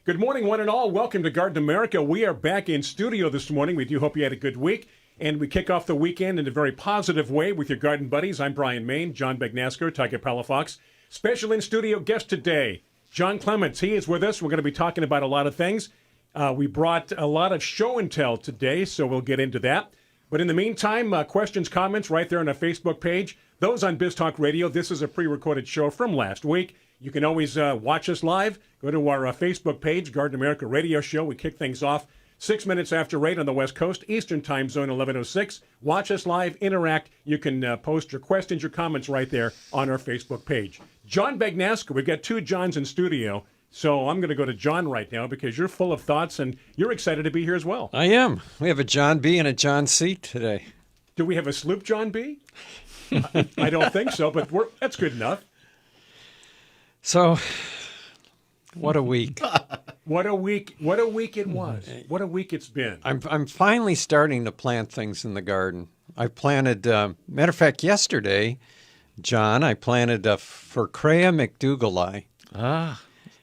Good morning, one and all. Welcome to Garden America. We are back in studio this morning. We do hope you had a good week. And we kick off the weekend in a very positive way with your garden buddies. I'm Brian Main, John Bagnasker, Tiger Palafox. Special in-studio guest today, John Clements. He is with us. We're going to be talking about a lot of things. We brought a lot of show and tell today, so we'll get into that. But in the meantime, questions, comments right there on our Facebook page. Those on Biz Talk Radio. This is a pre-recorded show from last week. You can always watch us live. Go to our Facebook page, Garden America Radio Show. We kick things off 6 minutes after 8 on the West Coast, Eastern Time Zone 11:06. Watch us live, interact. You can post your questions, your comments right there on our Facebook page. John Bagnasker, we've got two Johns in studio. So I'm going to go to John right now because you're full of thoughts and you're excited to be here as well. I am. We have a John B. and a John C. today. Do we have a Sloop John B? I don't think so, but that's good enough. So, what a week. What a week it was. What a week it's been. I'm finally starting to plant things in the garden. I planted, matter of fact, yesterday, John, I planted a Furcrea McDougallii.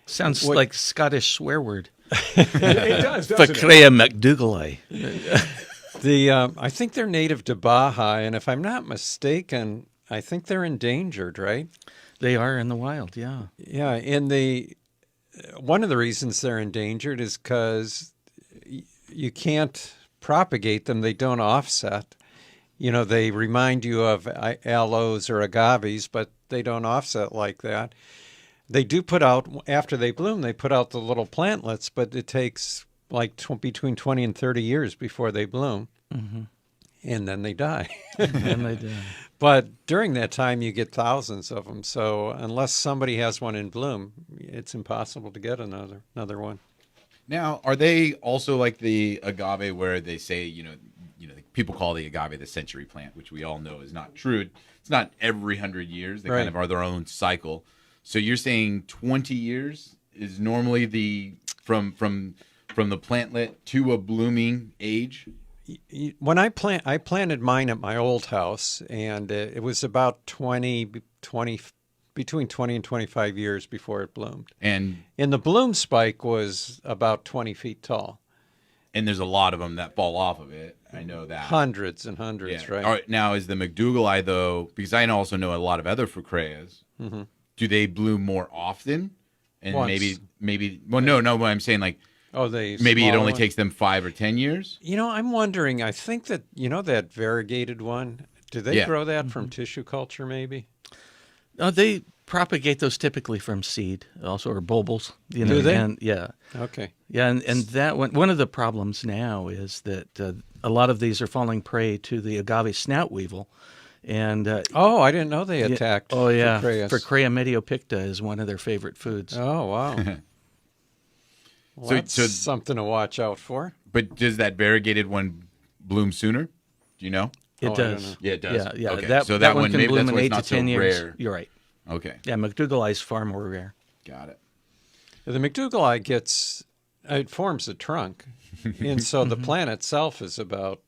Sounds like Scottish swear word. It does, doesn't it? Furcrea McDougallii. I think they're native to Baja, and if I'm not mistaken, I think they're endangered, right? They are in the wild, yeah. Yeah, one of the reasons they're endangered is because you can't propagate them. They don't offset. You know, they remind you of aloes or agaves, but they don't offset like that. They do put out, after they bloom, they put out the little plantlets, but it takes like between 20 and 30 years before they bloom. Mm-hmm. And then they die. And they die. But during that time, you get thousands of them. So unless somebody has one in bloom, it's impossible to get another one. Now, are they also like the agave where they say, people call the agave the century plant, which we all know is not true. It's not every 100 years. They kind of are their own cycle. So you're saying 20 years is normally from the plantlet to a blooming age? When I planted mine at my old house, and it was about between 20 and 25 years before it bloomed. And the bloom spike was about 20 feet tall. And there's a lot of them that fall off of it. I know that. Hundreds and hundreds, yeah. Right? All right. Now, is the McDougallii, though, because I also know a lot of other Furcreas, mm-hmm. Do they bloom more often? And Once. maybe, well, no, what I'm saying, like, maybe it only takes them 5 or 10 years? I'm wondering, I think that, that variegated one, do they grow that from tissue culture maybe? They propagate those typically from seed, also, or bulbils. Do they? And, yeah. Okay. Yeah, and that one of the problems now is that a lot of these are falling prey to the agave snout weevil. And I didn't know they attacked. Oh, yeah. Furcrea mediopicta is one of their favorite foods. Oh, wow. Well, that's something to watch out for. But does that variegated one bloom sooner? Do you know? It does. Yeah, it does. Yeah. Okay. That one can maybe bloom that's in why 8 it's to not 10 so years. rare. You're right. Okay. Yeah, McDougallii is far more rare. Got it. The McDougallii it forms a trunk. And so the plant itself is about,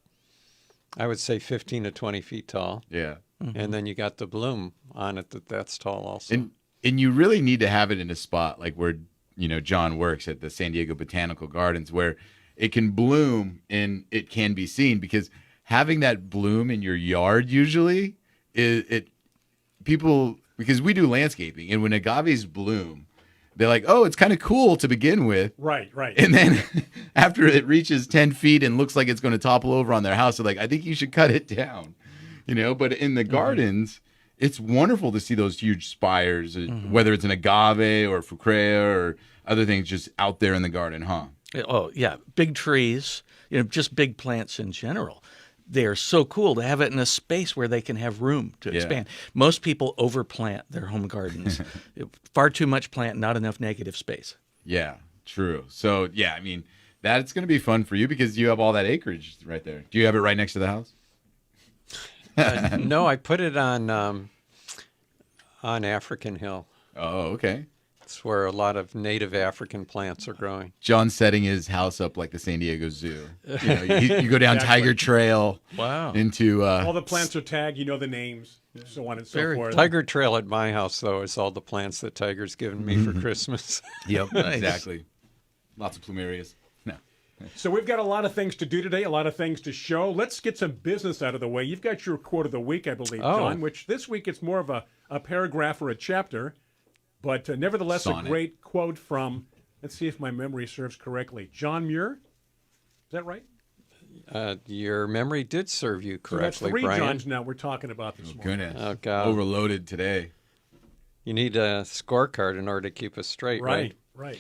I would say, 15 to 20 feet tall. Yeah. Mm-hmm. And then you got the bloom on it that's tall also. And you really need to have it in a spot like where, John works at the San Diego Botanical Gardens where it can bloom and it can be seen, because having that bloom in your yard usually because we do landscaping, and when agaves bloom, they're like, oh, it's kind of cool to begin with. Right. And then after it reaches 10 feet and looks like it's going to topple over on their house, they're like, I think you should cut it down. But in the gardens, it's wonderful to see those huge spires, whether it's an agave or Furcrea or other things just out there in the garden, huh? Oh, yeah. Big trees, just big plants in general. They're so cool to have it in a space where they can have room to expand. Most people overplant their home gardens. Far too much plant, not enough negative space. Yeah, true. So, yeah, I mean, that's going to be fun for you because you have all that acreage right there. Do you have it right next to the house? No, I put it on African Hill. Oh, okay. It's where a lot of native African plants are growing. John's setting his house up like the San Diego Zoo. You go down Tiger Trail. Wow. Into all the plants are tagged. You know the names, so on and so forth. Tiger Trail at my house, though, is all the plants that Tiger's given me for Christmas. Yep, exactly. Lots of plumerias. No. So we've got a lot of things to do today, a lot of things to show. Let's get some business out of the way. You've got your quote of the week, I believe, John, which this week it's more of a paragraph or a chapter, but nevertheless Sonnet. a great quote from, let's see if my memory serves correctly, John Muir? Is that right? Your memory did serve you So that's correctly, three Brian. Johns now we're talking about this morning. Goodness. Oh, God. Overloaded today. You need a scorecard in order to keep us straight, right? Right.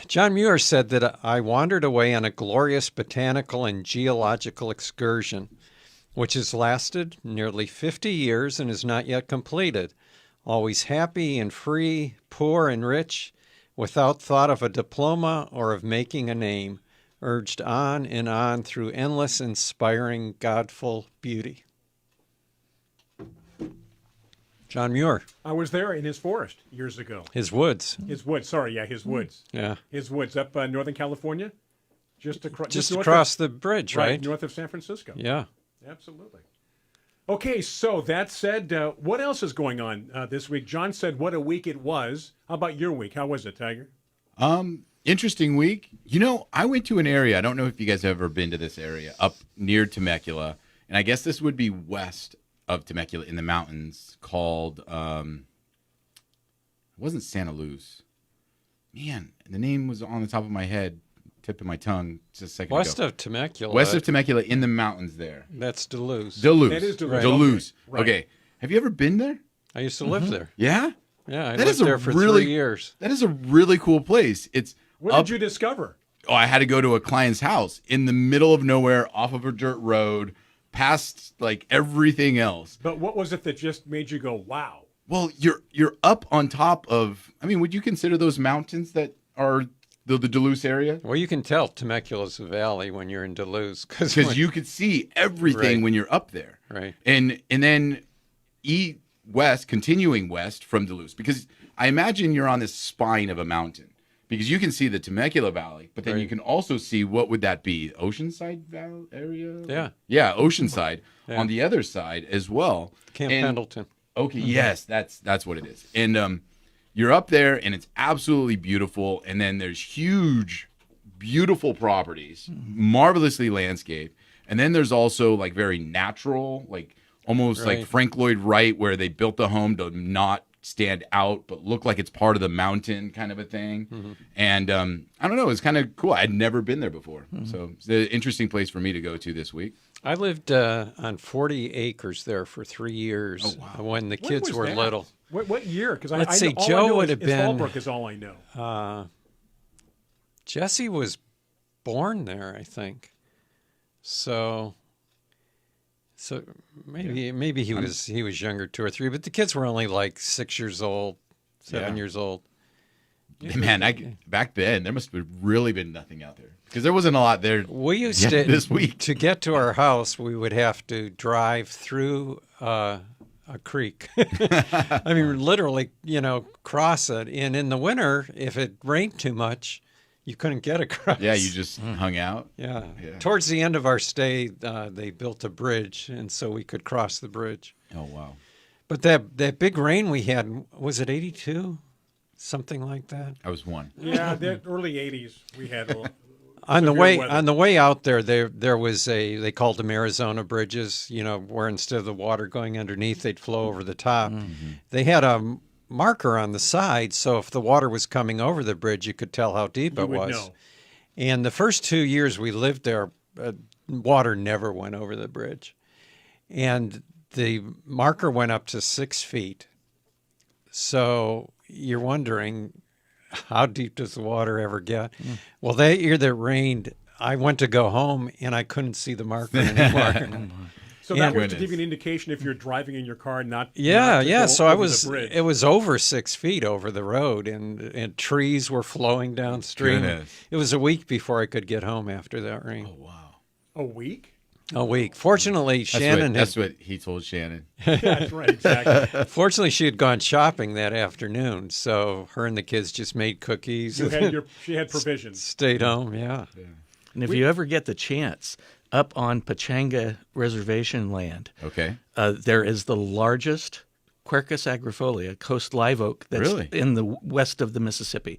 John Muir said that I wandered away on a glorious botanical and geological excursion, which has lasted nearly 50 years and is not yet completed. Always happy and free, poor and rich, without thought of a diploma or of making a name, urged on and on through endless, inspiring, godful beauty. John Muir. I was there in his forest years ago. His woods. His woods, his woods. Yeah. His woods up Northern California, just Just north across of, the bridge, right? north of San Francisco. Yeah. Absolutely. Okay, so that said, what else is going on this week? John said what a week it was. How about your week? How was it, Tiger? Interesting week. You know, I went to an area. I don't know if you guys have ever been to this area up near Temecula, and I guess this would be west of Temecula in the mountains called, it wasn't Santa Luz. Man, the name was on the top of my head, tip of my tongue just a second West ago. of Temecula. West of Temecula in the mountains there. That's Duluth. Duluth. That is Duluth. Right. Duluth. Right. Okay. Have you ever been there? I used to live there. Yeah? Yeah, I That lived is a there for really- 3 years. That is a really cool place. It's What up. did you discover? Oh, I had to go to a client's house in the middle of nowhere off of a dirt road, past like everything else. But what was it that just made you go, wow? Well, you're up on top of, I mean, would you consider those mountains that are the Duluth area? Well, you can tell Temecula's a valley when you're in Duluth. Because you could see everything Right. when you're up there. Right. And then continuing west from Duluth, because I imagine you're on this spine of a mountain, because you can see the Temecula Valley, but then Right. you can also see, what would that be? Oceanside Valley area? Yeah. Yeah, Oceanside Yeah. on the other side as well. Camp And- Pendleton. Okay, yes, that's what it is. And you're up there, and it's absolutely beautiful. And then there's huge, beautiful properties, marvelously landscaped. And then there's also like very natural, like almost like Right. Frank Lloyd Wright, where they built the home to not stand out but look like it's part of the mountain, kind of a thing. And I don't know, it's kind of cool. I'd never been there before, so it's an interesting place for me to go to this week. I lived on 40 acres there for 3 years when the When kids was were that? little. What year? Because Let's I see, all I Joe know would is, have is been- Fallbrook is all I know. Jesse was born there, I think. So maybe he was younger, 2 or 3, but the kids were only like 6 years old, 7 Yeah. years old. Man, back then there must have really been nothing out there, because there wasn't a lot there. We used Yeah, to this week. to get to our house. We would have to drive through a creek. I mean, literally, cross it. And in the winter, if it rained too much, you couldn't get across. Yeah, you just hung out. Yeah. Yeah. Towards the end of our stay, they built a bridge, and so we could cross the bridge. Oh wow. But that big rain we had, was it 82? Something like that. I was one. Yeah, the early 80s we had a On the severe way weather. out there was they called them Arizona bridges, where instead of the water going underneath, they'd flow over the top. They had a marker on the side, so if the water was coming over the bridge, you could tell how deep You it would was. know. And the first 2 years we lived there, water never went over the bridge. And the marker went up to 6 feet. So you're wondering, how deep does the water ever get? Well, that year that rained, I went to go home and I couldn't see the marker anymore. So Yeah. that was to Goodness. give you an indication if you're driving in your car, not Yeah, not to yeah. go So over the bridge. it was over 6 feet over the road, and trees were flowing downstream. Goodness. It was a week before I could get home after that rain. Wow. a week. A week. Fortunately, Shannon That's what he told Shannon. Yeah, that's right, exactly. fortunately she had gone shopping that afternoon, so her and the kids just made cookies. She had provisions. Stayed home. Yeah. And if you ever get the chance, up on Pachanga Reservation land, Okay. there is the largest Quercus agrifolia, coast live oak, that's Really? in the west of the Mississippi.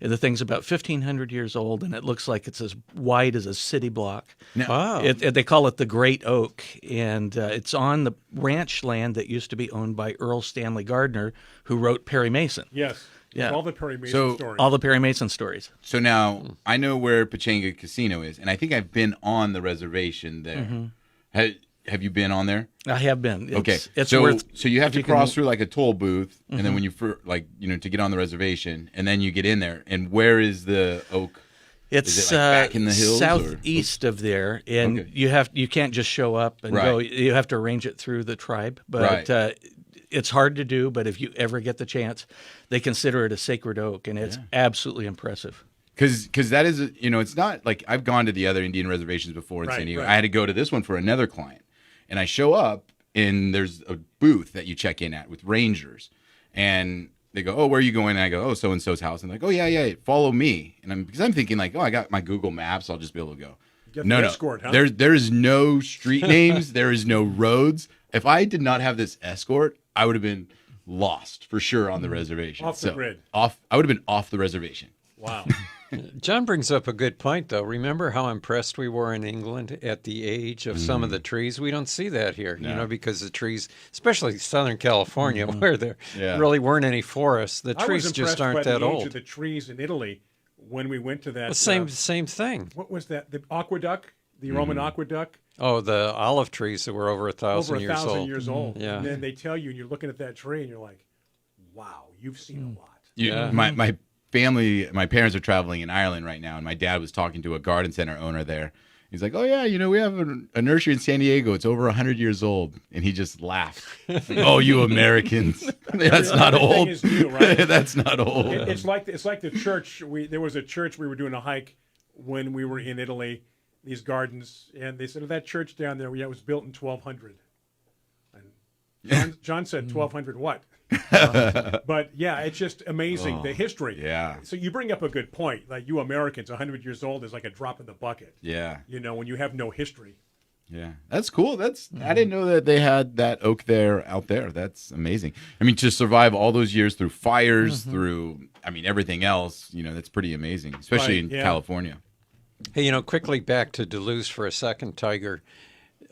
The thing's about 1,500 years old, and it looks like it's as wide as a city block. Wow. They call it the Great Oak, and it's on the ranch land that used to be owned by Earl Stanley Gardner, who wrote Perry Mason. Yes. Yeah. All the Perry Mason So, stories. All the Perry Mason stories. So now I know where Pechanga Casino is, and I think I've been on the reservation there. Have you been on there? I have been. It's so worth. so you have to if cross through like a toll booth, and then when you to get on the reservation, and then you get in there. And where is the oak? It's Is it, like, back in the hills, southeast of there, and Okay. you can't just show up and Right. go. You have to arrange it through the tribe, but it's hard to do. But if you ever get the chance, they consider it a sacred oak, and it's absolutely impressive. Because that is, it's not like I've gone to the other Indian reservations before in Right, San Diego. right. I had to go to this one for another client, and I show up, and there's a booth that you check in at with rangers, and they go, "Oh, where are you going?" And I go, "Oh, so and so's house." And they're like, "Oh, yeah, follow me." And I'm thinking like, "Oh, I got my Google Maps, I'll just be able to go." Get No, the no, escort, huh? there is no street names, there is no roads. If I did not have this escort, I would have been lost for sure on the reservation. Off the grid. I would have been off the reservation. Wow. John brings up a good point, though. Remember how impressed we were in England at the age of some of the trees? We don't see that here, because the trees, especially Southern California, where there really weren't any forests, the I was trees just impressed by aren't the that age old. of the trees in Italy when we went to that. Same thing. What was that? The aqueduct, the Roman aqueduct, Oh, the olive trees that were over 1,000 over years 1,000 old. years old. Yeah. And then they tell you, and you're looking at that tree, and you're like, "Wow, you've seen a lot." Yeah. My family, my parents are traveling in Ireland right now, and my dad was talking to a garden center owner there. He's like, "Oh yeah, we have a nursery in San Diego. It's over 100 years old," and he just laughed. Like, "Oh, you Americans, that's not Everything old. is new, right? That's not old." It's like the church. There was a church we were doing a hike when we were in Italy. These gardens, and they said, "Oh, that church down there, it was built in 1200." And John said 1200 what? But yeah, it's just amazing the history. yeah. So you bring up a good point. Like you Americans, 100 years old is like a drop in the bucket. Yeah. When you have no history. Yeah, that's cool. I didn't know that they had that oak out there. That's amazing. I mean, to survive all those years through fires, through everything else, that's pretty amazing, especially in California. Hey, quickly back to Duluth for a second, Tiger.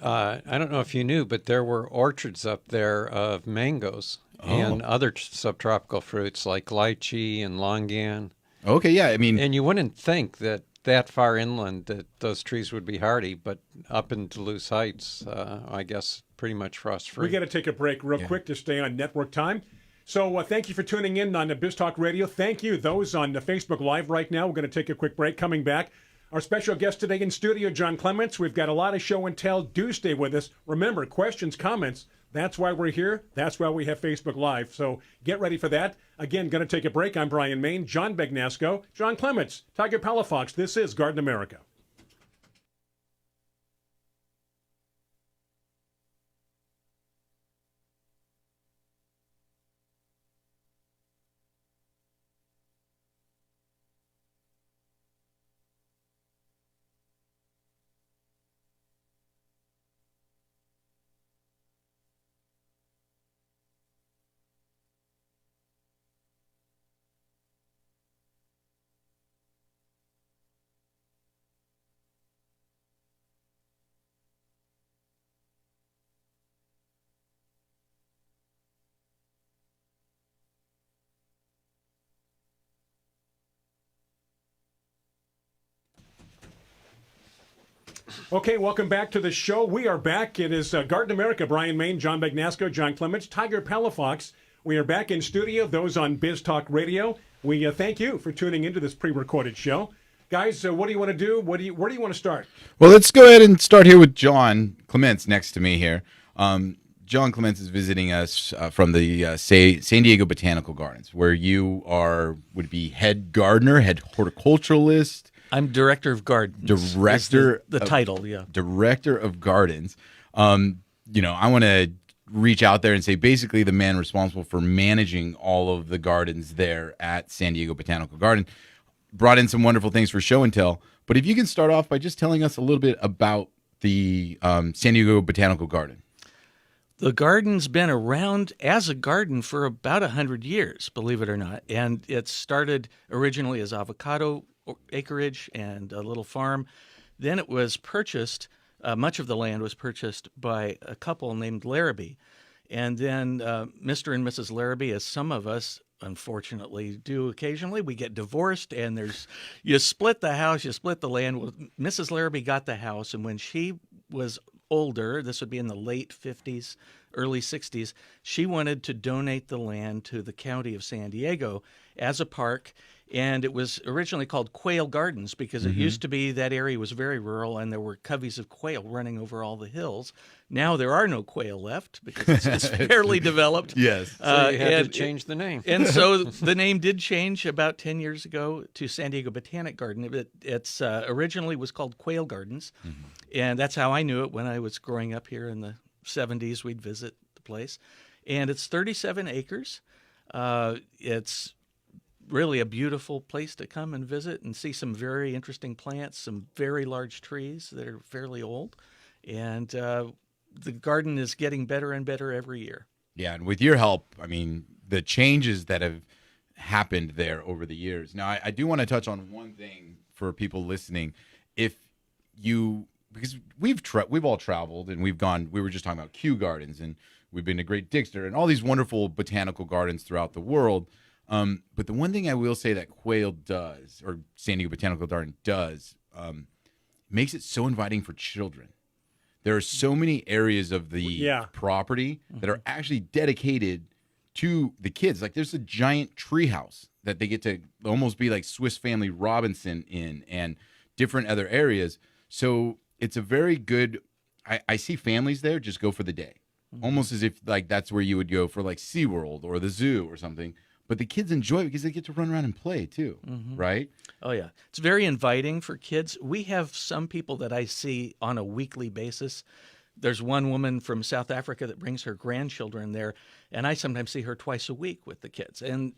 I don't know if you knew, but there were orchards up there of mangoes and other subtropical fruits like lychee and longan. Okay, yeah. And you wouldn't think that far inland that those trees would be hardy, but up in Duluth Heights, I guess pretty much frost-free. We got to take a break real quick to stay on network time. So thank you for tuning in on Biz Talk Radio. Thank you, those on Facebook Live right now. We're going to take a quick break. Coming back, our special guest today in studio, John Clements. We've got a lot of show and tell. Do stay with us. Remember, questions, comments, that's why we're here. That's why we have Facebook Live. So get ready for that. Again, going to take a break. I'm Brian Main, John Begnasco, John Clements, Tiger Palafox. This is Garden America. Okay, welcome back to the show. We are back. It is Garden America. Brian Main, John Begnasco, John Clements, Tiger Palafox. We are back in studio. Those on Biz Talk Radio. We thank you for tuning into this pre-recorded show. Guys, what do you want to do? Where do you want to start? Well, let's go ahead and start here with John Clements next to me here. John Clements is visiting us from the San Diego Botanical Gardens, where you would be head gardener, head horticulturalist. I'm director of gardens. Director, the title, yeah. Director of gardens. I want to reach out there and say basically the man responsible for managing all of the gardens there at San Diego Botanical Garden. Brought in some wonderful things for show and tell. But if you can start off by just telling us a little bit about the San Diego Botanical Garden. The garden's been around as a garden for about 100 years, believe it or not. And it started originally as avocado acreage and a little farm. Then it was purchased, much of the land was purchased by a couple named Larrabee. And then Mr. and Mrs. Larrabee, as some of us unfortunately do occasionally, we get divorced and you split the house, you split the land. Well, Mrs. Larrabee got the house, and when she was older, this would be in the late 50s, early 60s, she wanted to donate the land to the county of San Diego as a park. And it was originally called Quail Gardens because it used to be that area was very rural and there were coveys of quail running over all the hills. Now there are no quail left because it's fairly developed. Yes. So you had to change the name. And so the name did change about 10 years ago to San Diego Botanic Garden. It's originally was called Quail Gardens, and that's how I knew it when I was growing up here in the 70s. We'd visit the place. And it's 37 acres. It's really a beautiful place to come and visit and see some very interesting plants, some very large trees that are fairly old. And the garden is getting better and better every year. Yeah, and with your help, I mean, the changes that have happened there over the years. Now, I do want to touch on one thing for people listening. If you, because we've all traveled and we've gone, we were just talking about Kew Gardens and we've been to Great Dixter and all these wonderful botanical gardens throughout the world. But the one thing I will say that Quail does, or San Diego Botanical Garden does, makes it so inviting for children. There are so many areas of the property that are actually dedicated to the kids. Like there's a giant treehouse that they get to almost be like Swiss Family Robinson in, and different other areas. So it's a very good, I see families there just go for the day. Almost as if like that's where you would go for like SeaWorld or the zoo or something. But the kids enjoy it because they get to run around and play too, right? Oh, yeah. It's very inviting for kids. We have some people that I see on a weekly basis. There's one woman from South Africa that brings her grandchildren there, and I sometimes see her twice a week with the kids. And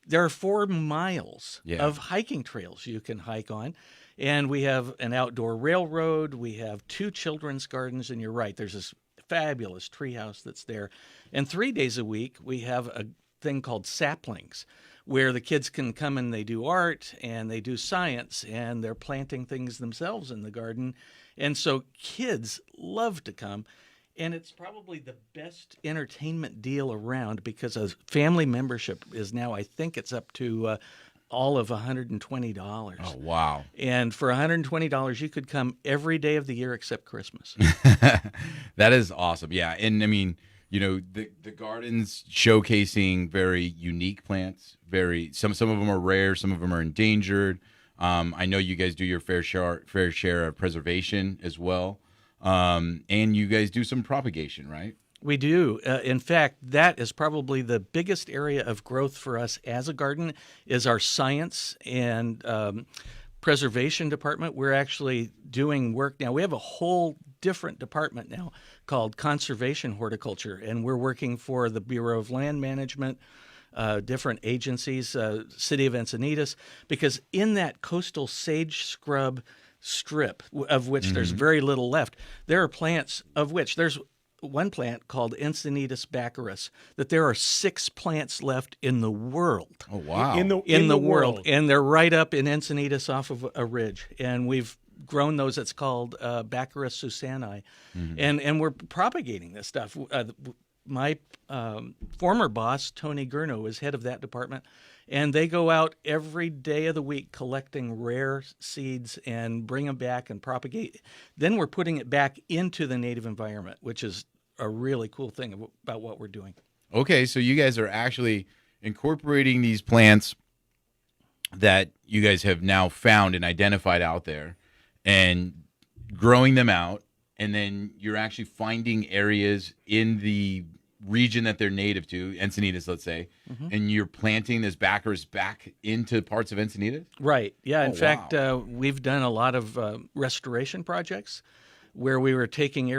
there are 4 miles of hiking trails you can hike on. And we have an outdoor railroad. We have 2 children's gardens, and you're right, there's this fabulous treehouse that's there. And 3 days a week, we have a thing called saplings, where the kids can come and they do art and they do science and they're planting things themselves in the garden. And so kids love to come. And it's probably the best entertainment deal around because a family membership is now, I think it's up to all of $120. Oh, wow. And for $120, you could come every day of the year except Christmas. That is awesome. Yeah. And I mean, you know, the gardens showcasing very unique plants, some of them are rare, some of them are endangered. I know you guys do your fair share of preservation as well. And you guys do some propagation, right? We do. In fact, that is probably the biggest area of growth for us as a garden is our science and preservation department. We're actually doing work now. We have a whole different department now called conservation horticulture, and we're working for the Bureau of Land Management, different agencies, City of Encinitas, because in that coastal sage scrub strip, of which there's very little left, there are plants of which there's one plant called Encinitas baccharis that there are 6 plants left in the world. Oh, wow. In the world. And they're right up in Encinitas off of a ridge. And we've grown those. It's called Baccharis susani. And we're propagating this stuff. My former boss, Tony Gurno, is head of that department. And they go out every day of the week collecting rare seeds and bring them back and propagate. Then we're putting it back into the native environment, which is a really cool thing about what we're doing. Okay, so you guys are actually incorporating these plants that you guys have now found and identified out there and growing them out, and then you're actually finding areas in the region that they're native to, Encinitas, let's say, and you're planting this baccharis back into parts of Encinitas? Right. Yeah. In fact, wow. we've done a lot of restoration projects where we were taking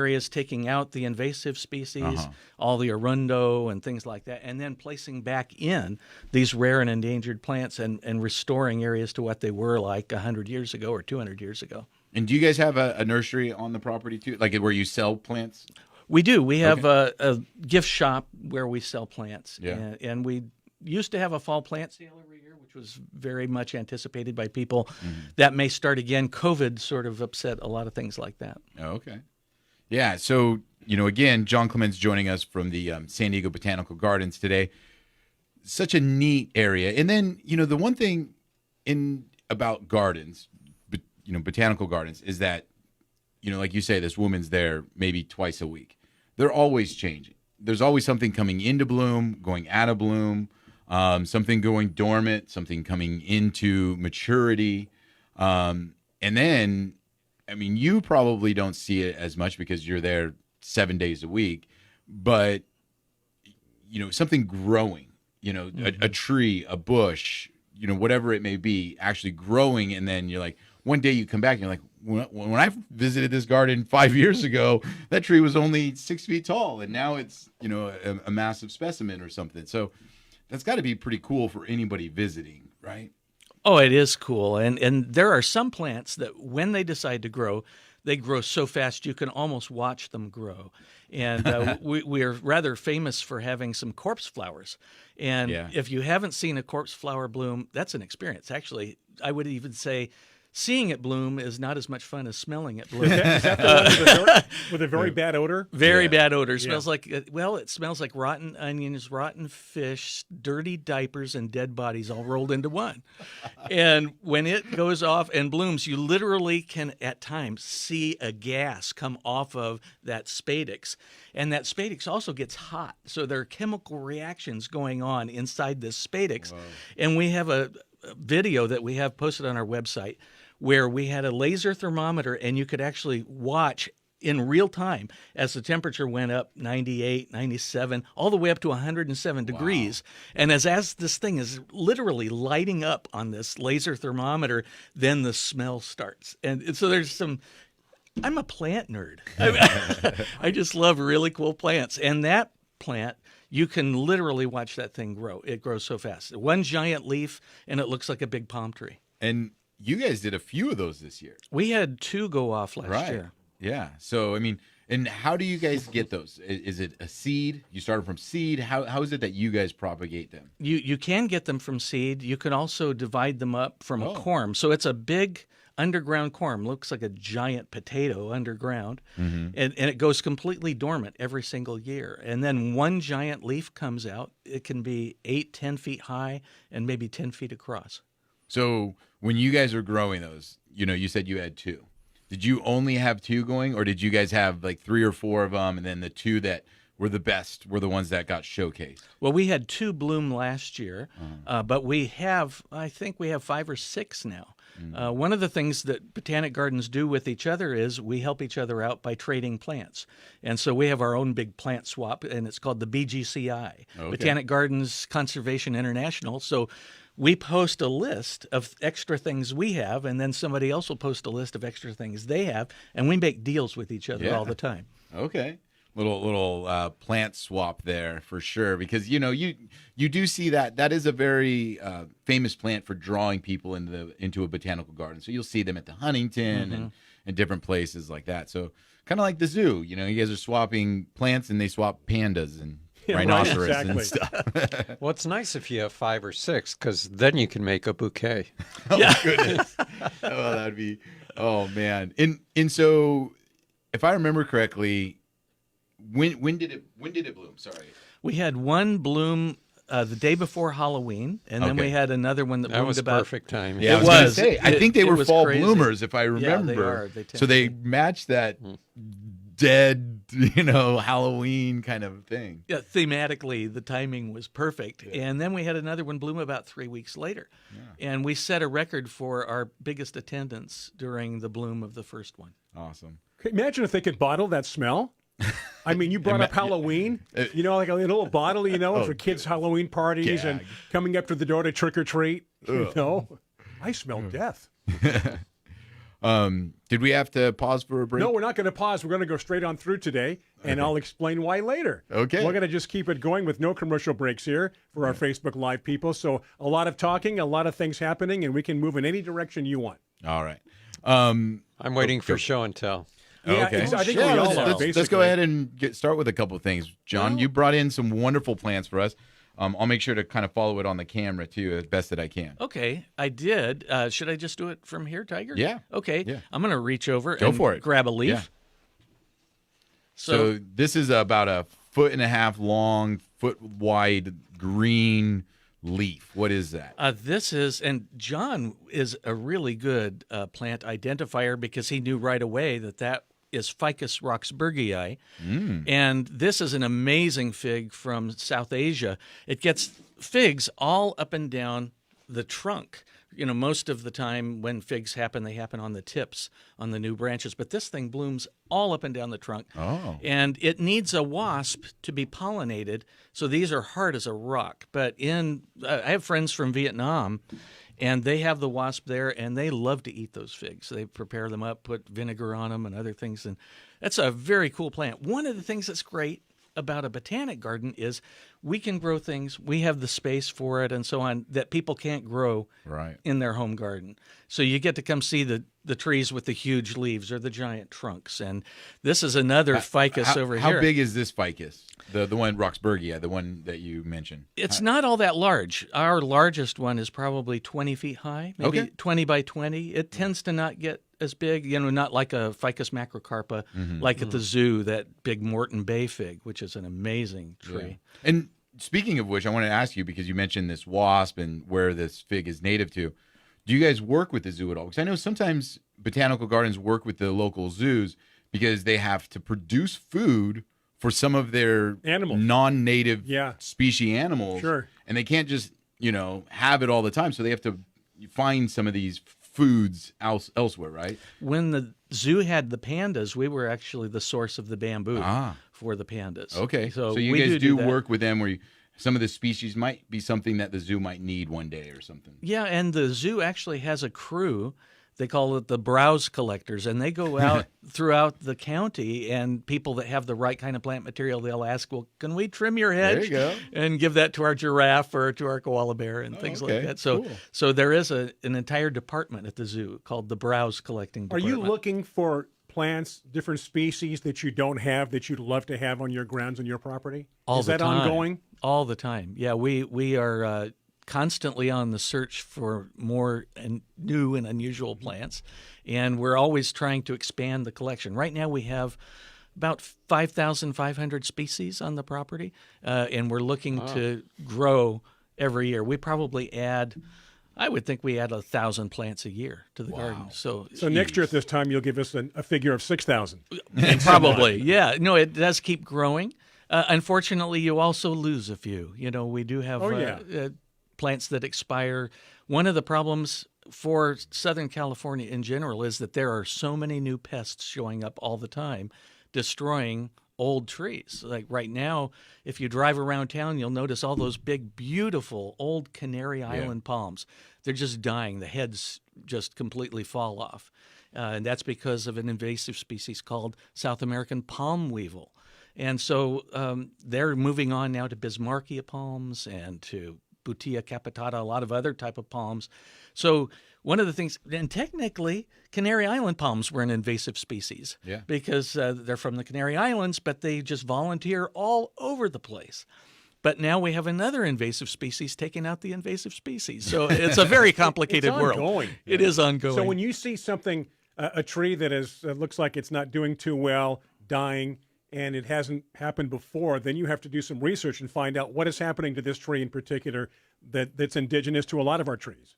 out the invasive species, all the arundo and things like that, and then placing back in these rare and endangered plants and restoring areas to what they were like 100 years ago or 200 years ago. And do you guys have a nursery on the property too, like where you sell plants? We do. We have a gift shop where we sell plants. Yeah. And we used to have a fall plant sale every year, which was very much anticipated by people. Mm-hmm. That may start again. COVID sort of upset a lot of things like that. Oh, okay. Yeah. So, again, John Clements joining us from the San Diego Botanical Gardens today. Such a neat area. And then, the one thing about gardens, botanical gardens, is that, like you say, this woman's there maybe twice a week. They're always changing. There's always something coming into bloom, going out of bloom, something going dormant, something coming into maturity. And then, you probably don't see it as much because you're there 7 days a week, but, something growing, a tree, a bush, whatever it may be, actually growing. And then you're like, one day you come back and you're like, when I visited this garden 5 years ago, that tree was only 6 feet tall, and now it's a massive specimen or something. So that's got to be pretty cool for anybody visiting, right? Oh, it is cool. And there are some plants that when they decide to grow, they grow so fast you can almost watch them grow. And we are rather famous for having some corpse flowers. And if you haven't seen a corpse flower bloom, that's an experience. Actually, I would even say seeing it bloom is not as much fun as smelling it bloom. Is that the one with a very bad odor? Very bad odor. Smells like, it smells like rotten onions, rotten fish, dirty diapers, and dead bodies all rolled into one. And when it goes off and blooms, you literally can, at times, see a gas come off of that spadix. And that spadix also gets hot. So there are chemical reactions going on inside this spadix. Whoa. And we have a video that we have posted on our website where we had a laser thermometer, and you could actually watch in real time as the temperature went up 98, 97, all the way up to 107 degrees. And as this thing is literally lighting up on this laser thermometer, then the smell starts. And so there's some... I'm a plant nerd. I just love really cool plants. And that plant, you can literally watch that thing grow. It grows so fast. One giant leaf, and it looks like a big palm tree. And you guys did a few of those this year. We had 2 go off last year. Yeah. So, and how do you guys get those? Is it a seed? You started from seed? How is it that you guys propagate them? You can get them from seed. You can also divide them up from a corm. So it's a big underground corm. Looks like a giant potato underground. Mm-hmm. And it goes completely dormant every single year. And then one giant leaf comes out. It can be 8, 10 feet high and maybe 10 feet across. So when you guys are growing those, you said you had 2. Did you only have 2 going, or did you guys have like 3 or 4 of them, and then the 2 that were the best were the ones that got showcased? Well, we had 2 bloom last year, but I think we have 5 or 6 now. Mm-hmm. One of the things that botanic gardens do with each other is we help each other out by trading plants. And so we have our own big plant swap, and it's called the BGCI, Botanic Gardens Conservation International. So we post a list of extra things we have, and then somebody else will post a list of extra things they have, and we make deals with each other all the time. Okay. Little plant swap there for sure, because you do see that is a very famous plant for drawing people into a botanical garden. So you'll see them at the Huntington and different places like that. So kind of like the zoo, you guys are swapping plants, and they swap pandas and rhinoceros and stuff. Well, it's nice if you have 5 or 6, because then you can make a bouquet. Goodness. That'd be, man. And so if I remember correctly, when did it bloom? Sorry. We had one bloom the day before Halloween, and then we had another one that bloomed was about perfect timing. Yeah, I was. I think they were fall crazy. bloomers, if I remember. Yeah, they are. So they matched that dead, Halloween kind of thing. Yeah, thematically, the timing was perfect. Yeah. And then we had another one bloom about 3 weeks later. Yeah. And we set a record for our biggest attendance during the bloom of the first one. Awesome. Imagine if they could bottle that smell. You brought up Halloween, like a little bottle, for kids' Halloween parties and coming up to the door to trick or treat. I smell death. Did we have to pause for a break? No, we're not going to pause. We're going to go straight on through today, and I'll explain why later. Okay. We're going to just keep it going with no commercial breaks here for our Facebook Live people. So a lot of talking, a lot of things happening, and we can move in any direction you want. All right. I'm waiting for show and tell. Yeah, Okay. I think Yeah, we all let's, are, let's basically. go ahead and start with a couple of things. John, you brought in some wonderful plants for us. I'll make sure to kind of follow it on the camera, too, as best that I can. Okay, I did. Should I just do it from here, Tiger? Yeah. Okay. Yeah. I'm going to reach over Go and for it. grab a leaf. Yeah. So this is about a 1.5 foot long, foot wide green leaf. What is that? This is, and John is a really good plant identifier because he knew right away that is Ficus roxburghii. And this is an amazing fig from South Asia. It gets figs all up and down the trunk. Most of the time when figs happen, they happen on the tips, on the new branches. But this thing blooms all up and down the trunk. Oh. And it needs a wasp to be pollinated. So these are hard as a rock. But I have friends from Vietnam, and they have the wasp there, and they love to eat those figs. They prepare them up, put vinegar on them and other things. And that's a very cool plant. One of the things that's great about a botanic garden is we can grow things, we have the space for it and so on, that people can't grow in their home garden. So you get to come see the trees with the huge leaves or the giant trunks. And this is another ficus over here. How big is this ficus? The one Roxburghia, the one that you mentioned. It's not all that large. Our largest one is probably 20 feet high, maybe 20 by 20. It tends to not get as big, not like a Ficus macrocarpa, like at the zoo, that big Moreton Bay fig, which is an amazing tree. Yeah. And speaking of which, I want to ask you, because you mentioned this wasp and where this fig is native to, do you guys work with the zoo at all? Because I know sometimes botanical gardens work with the local zoos because they have to produce food for some of their Animals. non-native species animals. Sure. And they can't just, have it all the time. So they have to find some of these foods elsewhere, right? When the zoo had the pandas, we were actually the source of the bamboo for the pandas. Okay. So you guys do work with them where some of the species might be something that the zoo might need one day or something. Yeah, and the zoo actually has a crew. They call it the browse collectors, and they go out throughout the county, and people that have the right kind of plant material, they'll ask, well, can we trim your hedge? There you go. And give that to our giraffe or to our koala bear and things like that. So so there is an entire department at the zoo called the browse collecting Are department. you looking for plants, different species that you don't have that you'd love to have on your grounds and your property? All Is the that time. ongoing? All the time. Yeah, we are constantly on the search for more and new and unusual plants, and we're always trying to expand the collection. Right now we have about 5,500 species on the property, and we're looking to grow every year. We probably I would think we add 1,000 plants a year to the garden. So next year at this time, you'll give us a figure of 6,000. Probably, yeah. No, it does keep growing. Unfortunately, you also lose a few. We do have plants that expire. One of the problems for Southern California in general is that there are so many new pests showing up all the time, destroying old trees. Like right now, if you drive around town, you'll notice all those big, beautiful old Canary Island palms. They're just dying. The heads just completely fall off. And that's because of an invasive species called South American palm weevil. And so they're moving on now to Bismarckia palms and to Butia capitata, a lot of other type of palms. So one of the things, and technically, Canary Island palms were an invasive species because they're from the Canary Islands, but they just volunteer all over the place. But now we have another invasive species taking out the invasive species. So it's a very complicated world. Ongoing. It is ongoing. So when you see something, a tree that looks like it's not doing too well, dying, and it hasn't happened before, then you have to do some research and find out what is happening to this tree in particular that's indigenous to a lot of our trees.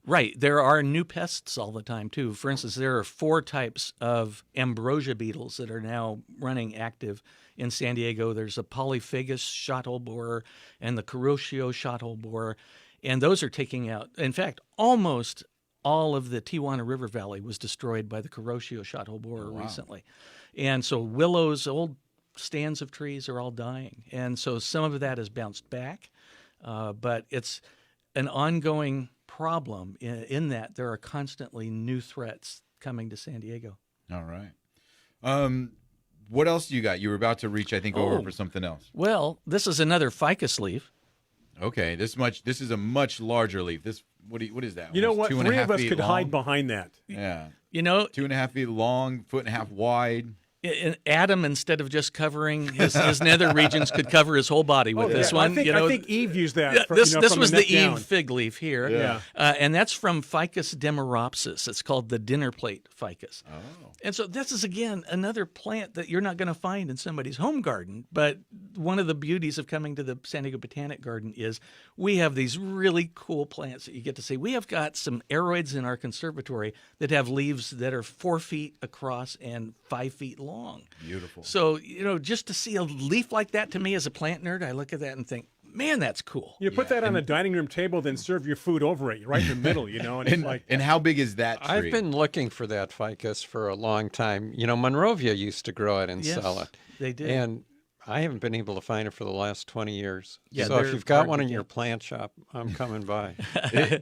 Right. There are new pests all the time, too. For instance, there are 4 types of ambrosia beetles that are now running active in San Diego. There's a polyphagus shothole borer and the Kuroshio shothole borer, and those are taking out, in fact, almost all of the Tijuana River Valley was destroyed by the Kuroshio shothole borer recently. And so willows, old stands of trees are all dying. And so some of that has bounced back, but it's an ongoing problem in that there are constantly new threats coming to San Diego. All right. What else do you got? You were about to reach, I think, over for something else. Well, this is another ficus leaf. Okay, this is a much larger leaf. This what is that? You know Almost what? 2.5 Three of us feet could long? hide behind that. Yeah, You know, 2.5 feet long, 1.5 feet wide. Adam, instead of just covering his nether regions, could cover his whole body with this one. I think Eve used that. Yeah, For, this from was the the neck down. Eve fig leaf here. Yeah. And that's from Ficus demeropsis. It's called the dinner plate ficus. Oh. And so this is, again, another plant that you're not going to find in somebody's home garden. But one of the beauties of coming to the San Diego Botanic Garden is we have these really cool plants that you get to see. We have got some aroids in our conservatory that have leaves that are 4 feet across and 5 feet long. Beautiful. So, just to see a leaf like that, to me as a plant nerd, I look at that and think, man, that's cool. You put that on a dining room table, then serve your food over it, right in the middle, and it's like. And how big is that tree? I've been looking for that ficus for a long time. Monrovia used to grow it and Yes, sell it. they did. And I haven't been able to find it for the last 20 years. Yeah, so if they're you've got hard one to in get. your plant shop, I'm coming by.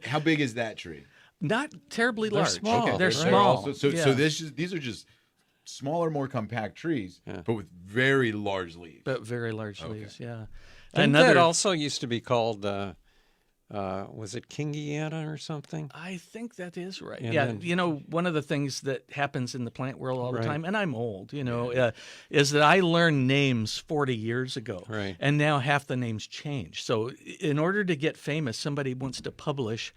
How big is that tree? Not terribly They're large. small. They're They're small. So Yeah. these are just smaller, more compact trees, but with very large leaves. But very large leaves, yeah. Didn't that also used to be called, was it Kingiana or something? I think that is right. And yeah, then- one of the things that happens in the plant world all the Right. time, and I'm old, is that I learned names 40 years ago, Right. and now half the names change. So in order to get famous, somebody wants to publish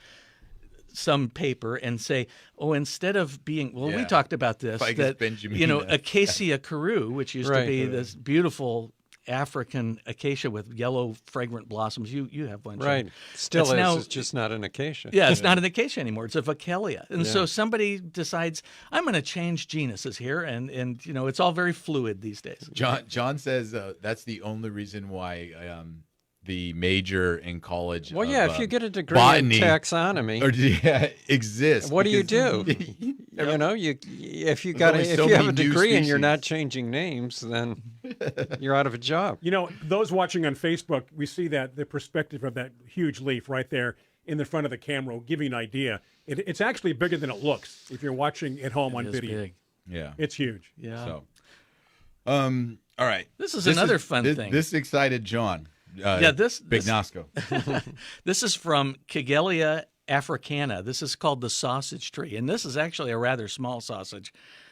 some paper and say, oh, instead of being, we Yeah. talked about this, Ficus that, benjamina. Acacia carew, which used to Right. be this beautiful African acacia with yellow fragrant blossoms. You have one, John. Right. Still It's is. now- It's just not an acacia. Yeah, it's not an acacia anymore. It's a Vaccalia. And so somebody decides, I'm going to change genuses here. And it's all very fluid these days. John says that's the only reason why the major in college. Well, of, yeah, if you get a degree botany in taxonomy, exists. what do you because- do? If you only so have a many new degree and you're species. not changing names, then you're out of a job. Those watching on Facebook, we see that the perspective of that huge leaf right there in the front of the camera will give you an idea. It's actually bigger than it looks if you're watching at home on It is video. big. Yeah. It's huge. Yeah. So, all right. This is another fun thing. This excited John. Big Nasco. This is from Cagelia africana. This is called the sausage tree. And this is actually a rather small sausage.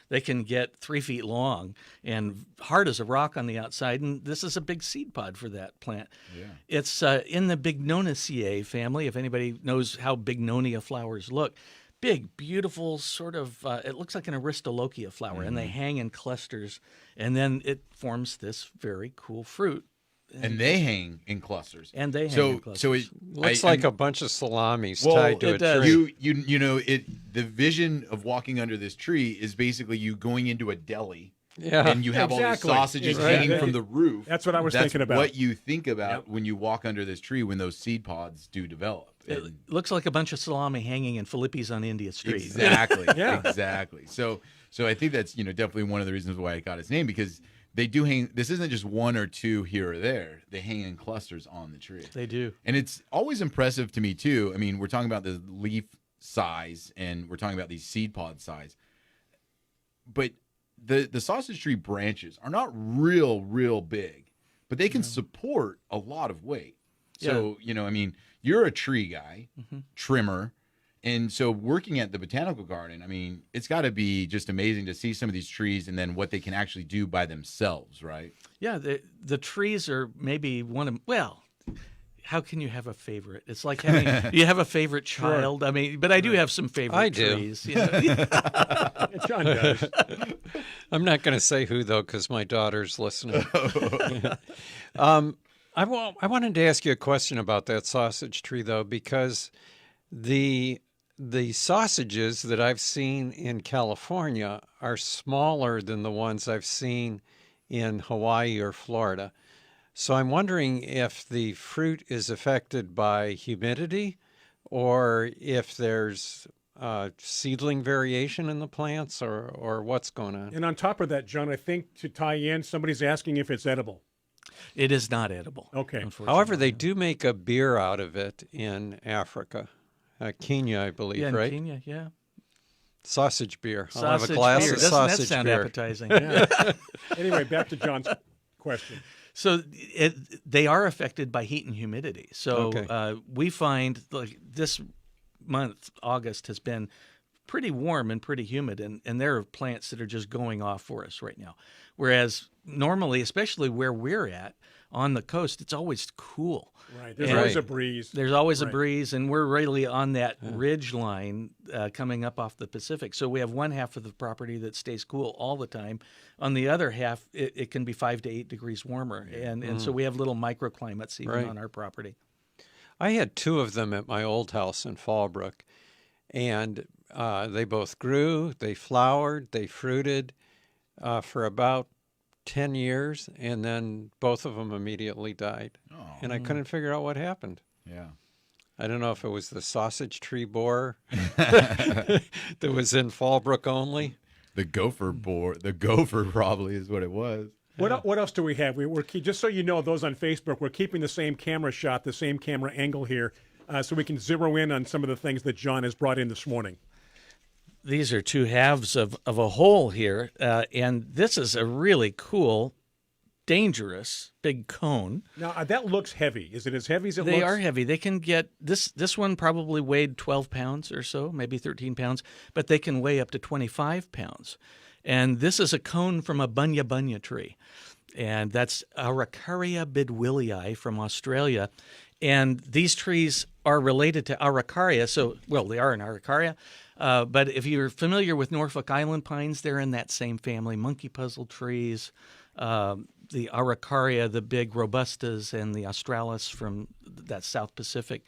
They can get 3 feet long and hard as a rock on the outside. And this is a big seed pod for that plant. Yeah. It's in the Bignonaceae family, if anybody knows how Bignonia flowers look. Big, beautiful, sort of, it looks like an Aristolochia flower, and they hang in clusters. And then it forms this very cool fruit. And they hang in clusters. And they hang in clusters. So it Looks like a bunch of salamis tied to it a does. tree. the vision of walking under this tree is basically you going into a deli. Yeah. And you have Exactly. all these sausages Exactly. hanging from the roof. That's what I was thinking about. What you think about Yep. when you walk under this tree when those seed pods do develop. It And- looks like a bunch of salami hanging in Philippi's on India Street. Exactly. Yeah. Exactly. So I think that's definitely one of the reasons why it got its name, because they do hang. This isn't just one or two here or there. They hang in clusters on the tree. They do. And it's always impressive to me too. I mean, we're talking about the leaf size and we're talking about these seed pod size, but the sausage tree branches are not real big, but they can support a lot of weight. So I mean, you're a tree guy, trimmer. And so working at the botanical garden, I mean, it's got to be just amazing to see some of these trees and then what they can actually do by themselves, right? Yeah, the trees are maybe one of, well, how can you have a favorite? It's like having, you have a favorite child. I mean, but I do have some favorite I do. trees. John does. I'm not going to say who, though, because my daughter's listening. I wanted to ask you a question about that sausage tree, though, because the sausages that I've seen in California are smaller than the ones I've seen in Hawaii or Florida. So I'm wondering if the fruit is affected by humidity or if there's seedling variation in the plants or what's going on. And on top of that, John, I think to tie in, somebody's asking if it's edible. It is not edible. Okay. unfortunately. However, they do make a beer out of it in Africa. Kenya, I believe, yeah, in right? Kenya, yeah. Sausage beer. I'll Sausage have a glass beer. of Doesn't sausage that sound beer. appetizing? Anyway, back to John's question. So they are affected by heat and humidity. So Okay. we find like this month, August, has been pretty warm and pretty humid, and there are plants that are just going off for us right now. Whereas normally, especially where we're at on the coast, it's always cool. Right. There's And always a breeze. There's always a Right. breeze, and we're really on that ridge line coming up off the Pacific. So we have one half of the property that stays cool all the time. On the other half, it can be 5 to 8 degrees warmer, and so we have little microclimates even Right. on our property. I had 2 of them at my old house in Fallbrook, and they both grew, they flowered, they fruited for about 10 years, and then both of them immediately died. Oh. And I couldn't figure out what happened. Yeah. I don't know if it was the sausage tree borer that was in Fallbrook only. The gopher probably is what it was. What else do we have? Just so you know, those on Facebook, we're keeping the same camera shot, the same camera angle here, so we can zero in on some of the things that John has brought in this morning. These are 2 halves of a whole here, and this is a really cool, dangerous big cone. Now, that looks heavy. Is it as heavy as it looks? They are heavy. They can get this one probably weighed 12 pounds or so, maybe 13 pounds, but they can weigh up to 25 pounds. And this is a cone from a bunya tree, and that's Araucaria bidwillii from Australia. And these trees are related to Araucaria, they are in Araucaria. But if you're familiar with Norfolk Island pines, they're in that same family. Monkey puzzle trees, the Araucaria, the big robustas, and the Australis from that South Pacific.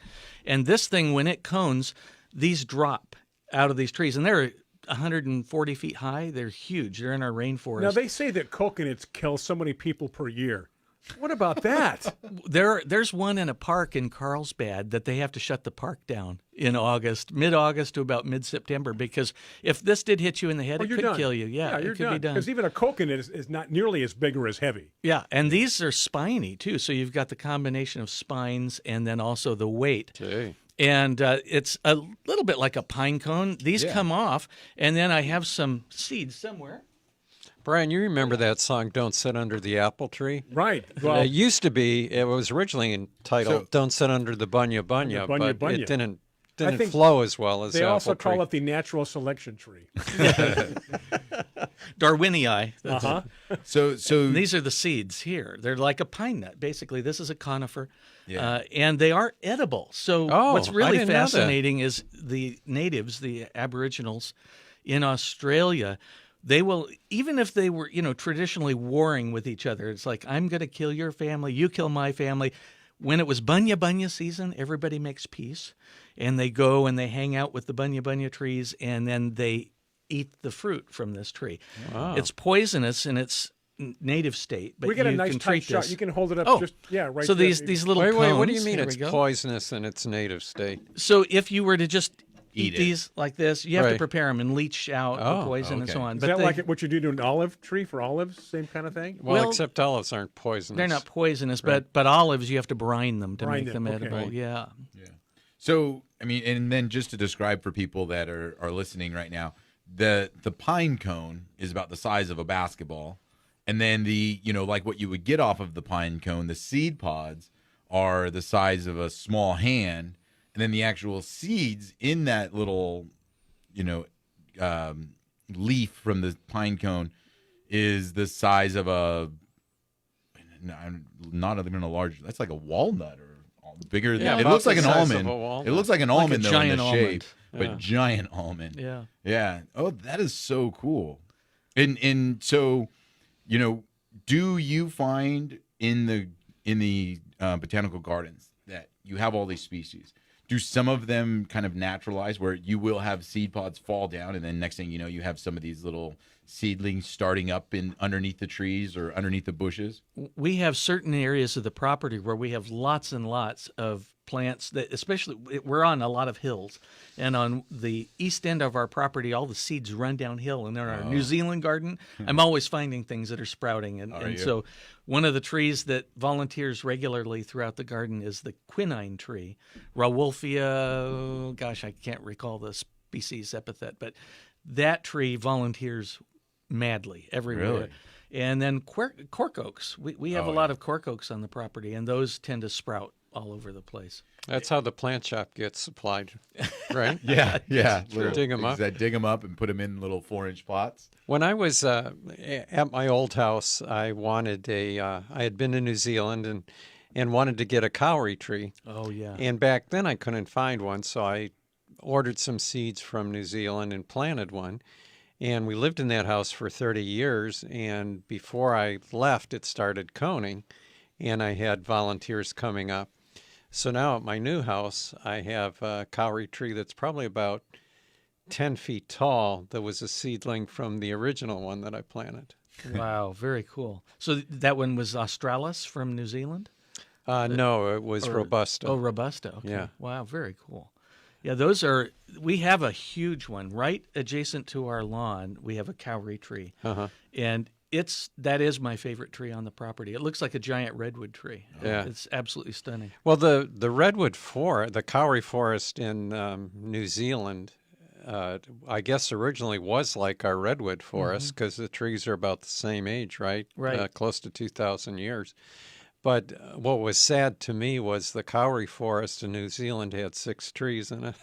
And this thing, when it cones, these drop out of these trees, and they're 140 feet high. They're huge. They're in our rainforest. Now, they say that coconuts kill so many people per year. What about that? There's one in a park in Carlsbad that they have to shut the park down in August, mid-August to about mid-September, because if this did hit you in the head, it could done. kill you. Yeah, you're it could be done. Because even a coconut is not nearly as big or as heavy. Yeah, and these are spiny, too. So you've got the combination of spines and then also the weight. Gee. And it's a little bit like a pine cone. These come off, and then I have some seeds somewhere. Brian, you remember that song, Don't Sit Under the Apple Tree? Right. Well, It used to be, it was originally entitled Don't Sit Under the Bunya, Bunya, but bunya. it didn't think flow as well as they the also apple call tree. it the natural selection tree. Darwinii. That's Uh-huh. So These are the seeds here. They're like a pine nut, basically. This is a conifer, Yeah. and they are edible. So Oh, what's I really didn't know that. fascinating is the natives, the Aboriginals in Australia, they will, even if they were, traditionally warring with each other, it's like, I'm going to kill your family, you kill my family. When it was bunya season, everybody makes peace, and they go and they hang out with the bunya trees, and then they eat the fruit from this tree. Wow. It's poisonous in its native state, but We get a you nice can tight treat shot. this. You can hold it up. Oh, right so there. these little Wait, cones. what do you mean here it's we go. poisonous in its native state? So if you were to just Eat eat it. these like this, you have to Right. prepare them and leach out Oh, the poison and so okay. on. Is But that they, like what you do to an olive tree for olives? Same kind of thing? Well, Well, except olives aren't poisonous. they're not poisonous, but olives you have to brine them to Brine make them, them okay. edible. Right. Yeah. So, I mean, and then just to describe for people that are listening right now, the pine cone is about the size of a basketball. And then like what you would get off of the pine cone, the seed pods are the size of a small hand. And then the actual seeds in that little, leaf from the pine cone is the size of not even a large, that's like a walnut or bigger. Yeah, It about looks like the an size of almond. a walnut. It looks like an Like a almond though in giant the almond. shape, but giant almond. Yeah. Yeah. Oh, that is so cool. And so, do you find in the botanical gardens that you have all these species? Do some of them kind of naturalize where you will have seed pods fall down, and then next thing you know, you have some of these little seedlings starting up underneath the trees or underneath the bushes? We have certain areas of the property where we have lots and lots of plants that, especially, we're on a lot of hills, and on the east end of our property, all the seeds run downhill. And in our New Zealand garden, I'm always finding things that are sprouting. And so one of the trees that volunteers regularly throughout the garden is the quinine tree, Rauwolfia. Gosh, I can't recall the species epithet, but that tree volunteers madly everywhere. Really? And then cork oaks. We have a lot of cork oaks on the property, and those tend to sprout all over the place. That's how the plant shop gets supplied, right? Yeah. Dig 'em up. Dig them up and put them in little 4-inch pots. When I was at my old house, I wanted I had been to New Zealand and wanted to get a cowrie tree. Oh, yeah. And back then I couldn't find one, so I ordered some seeds from New Zealand and planted one. And we lived in that house for 30 years, and before I left, it started coning, and I had volunteers coming up. So now at my new house, I have a cowrie tree that's probably about 10 feet tall that was a seedling from the original one that I planted. Wow, very cool. So that one was Australis from New Zealand? No, it was Robusta. Oh, Robusta. Okay. Yeah. Wow, very cool. Yeah, we have a huge one right adjacent to our lawn. We have a cowrie tree. Uh-huh. And that is my favorite tree on the property. It looks like a giant redwood tree. Yeah. It's absolutely stunning. Well, the redwood forest, the cowrie forest in New Zealand, I guess originally was like our redwood forest because the trees are about the same age, right? Right. Close to 2,000 years. But what was sad to me was the cowrie forest in New Zealand had 6 trees in it.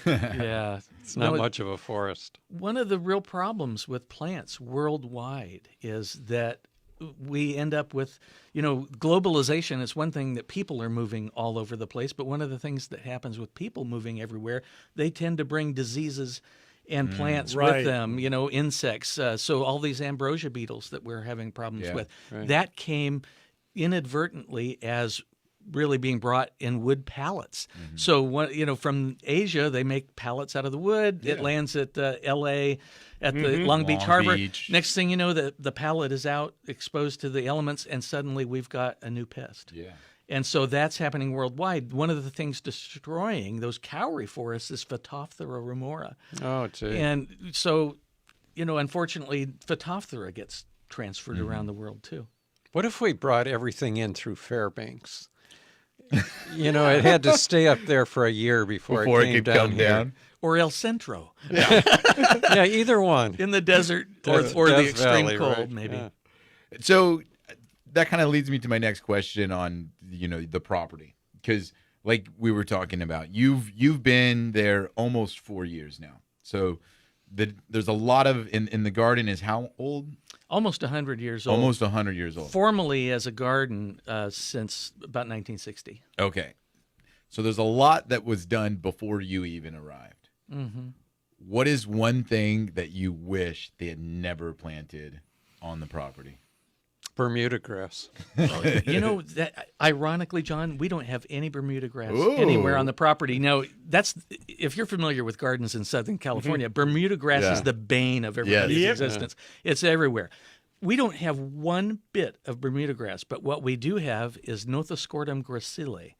Yeah. It's not much of a forest. One of the real problems with plants worldwide is that we end up with, globalization is one thing that people are moving all over the place, but one of the things that happens with people moving everywhere, they tend to bring diseases and plants with them, insects. So all these ambrosia beetles that we're having problems with, that came inadvertently as really being brought in wood pallets. So, from Asia, they make pallets out of the wood. It lands at L.A., at the Long Beach Harbor. Next thing you know, the pallet is out, exposed to the elements, and suddenly we've got a new pest. Yeah. And so that's happening worldwide. One of the things destroying those cowrie forests is Phytophthora remora. Oh, gee. And so, unfortunately, Phytophthora gets transferred around the world, too. What if we brought everything in through Fairbanks? It had to stay up there for a year before it came could down come here. down. Or El Centro. Yeah, either one. In the desert or Death the extreme Valley, cold, right? maybe. Yeah. So that kind of leads me to my next question on the property, because like we were talking about, you've been there almost 4 years now. So there's a lot of in the garden is how old? Almost 100 years old. Almost 100 years old. Formally as a garden since about 1960. Okay. So there's a lot that was done before you even arrived. What is one thing that you wish they had never planted on the property? Bermuda grass. That ironically, John, we don't have any Bermuda grass Ooh. anywhere on the property. Now, if you're familiar with gardens in Southern California, Bermuda grass is the bane of everybody's existence. It's everywhere. We don't have one bit of Bermuda grass, but what we do have is Nothoscordum gracile.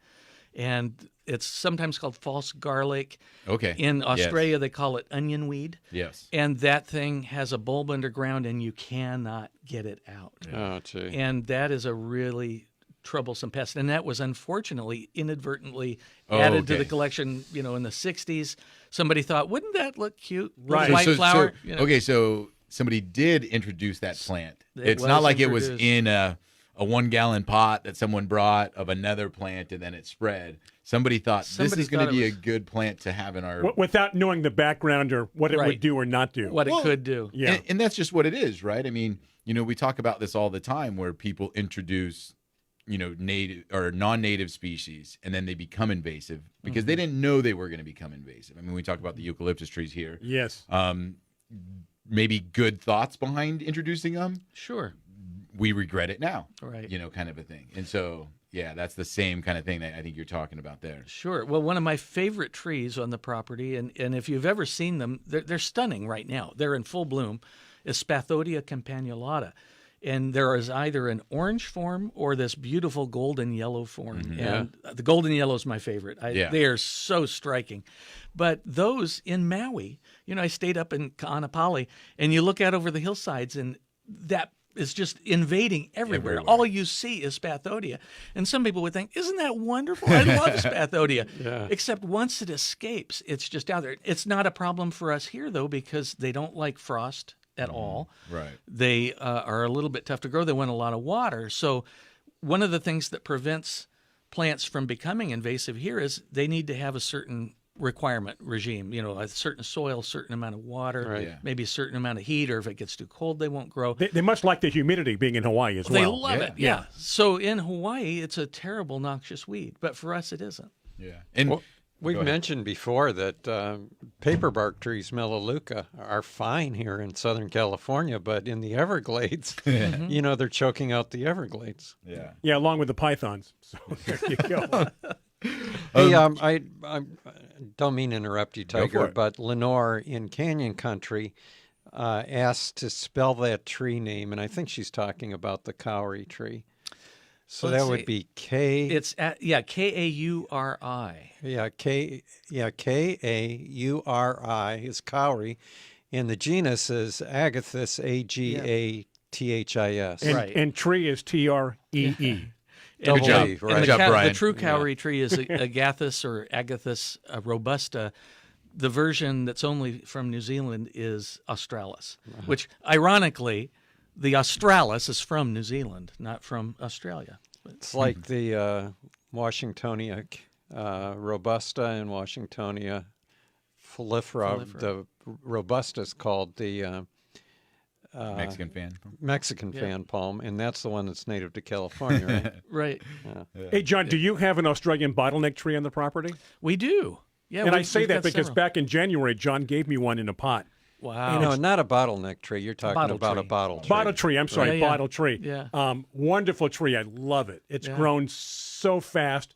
And it's sometimes called false garlic. Okay. In Australia, they call it onion weed. Yes. And that thing has a bulb underground, and you cannot get it out. Oh, gee. And that is a really troublesome pest. And that was unfortunately inadvertently added to the collection, in the 60s. Somebody thought, wouldn't that look cute? Right. White flower. Okay, so somebody did introduce that plant. It's was not like it was introduced. in a 1-gallon pot that someone brought of another plant and then it spread. Somebody thought this is going to be a good plant to have in our... Without knowing the background or what it would do or not do. What it could do. Yeah. And that's just what it is, right? I mean, we talk about this all the time where people introduce, native or non-native species and then they become invasive because they didn't know they were going to become invasive. I mean, we talk about the eucalyptus trees here. Yes. Maybe good thoughts behind introducing them. Sure. We regret it now, Right. Kind of a thing. And so, yeah, that's the same kind of thing that I think you're talking about there. Sure. Well, one of my favorite trees on the property, and if you've ever seen them, they're stunning right now. They're in full bloom, is Spathodia campanulata. And there is either an orange form or this beautiful golden yellow form. And the golden yellow is my favorite. They are so striking. But those in Maui, I stayed up in Ka'anapali, and you look out over the hillsides, and that is just invading everywhere. All you see is Spathodia. And some people would think, isn't that wonderful? I love Spathodia. Except once it escapes, it's just out there. It's not a problem for us here, though, because they don't like frost at all. Right. They are a little bit tough to grow. They want a lot of water. So one of the things that prevents plants from becoming invasive here is they need to have a certain requirement regime, a certain soil, certain amount of water, Right. Yeah. maybe a certain amount of heat, or if it gets too cold, they won't grow. They must like the humidity being in Hawaii as They well. love Yeah. it, yeah. So in Hawaii, it's a terrible noxious weed, but for us, it isn't. Yeah. And Well, we've Go ahead. mentioned before that paperbark trees, Melaleuca, are fine here in Southern California, but in the Everglades, they're choking out the Everglades. yeah. Yeah, along with the pythons. So there you go. Hey, I don't mean to interrupt you, for Tiger, it. but Lenore in Canyon Country asked to spell that tree name, and I think she's talking about the kauri tree. So Let's that would see. be K. It's Kauri. Kauri is kauri, and the genus is Agathis, Agathis. And, Right. and tree is Tree. Double job. E, And right? Good job, the Brian. true kauri tree is Agathis or Agathis robusta. The version that's only from New Zealand is Australis, which ironically, the Australis is from New Zealand, not from Australia. It's like the Washingtonia robusta and Washingtonia folifera. The robusta is called the Mexican fan. Mexican fan palm, and that's the one that's native to California, right? Right. Hey, John, do you have an Australian bottleneck tree on the property? We do. Yeah. And I we've say that got because several. back in January, John gave me one in a pot. Wow. No, not a bottleneck tree. You're talking Bottle about tree. a bottle tree. Bottle tree, I'm sorry, Yeah, yeah. bottle tree. Yeah. Wonderful tree. I love it. It's Yeah. grown so fast.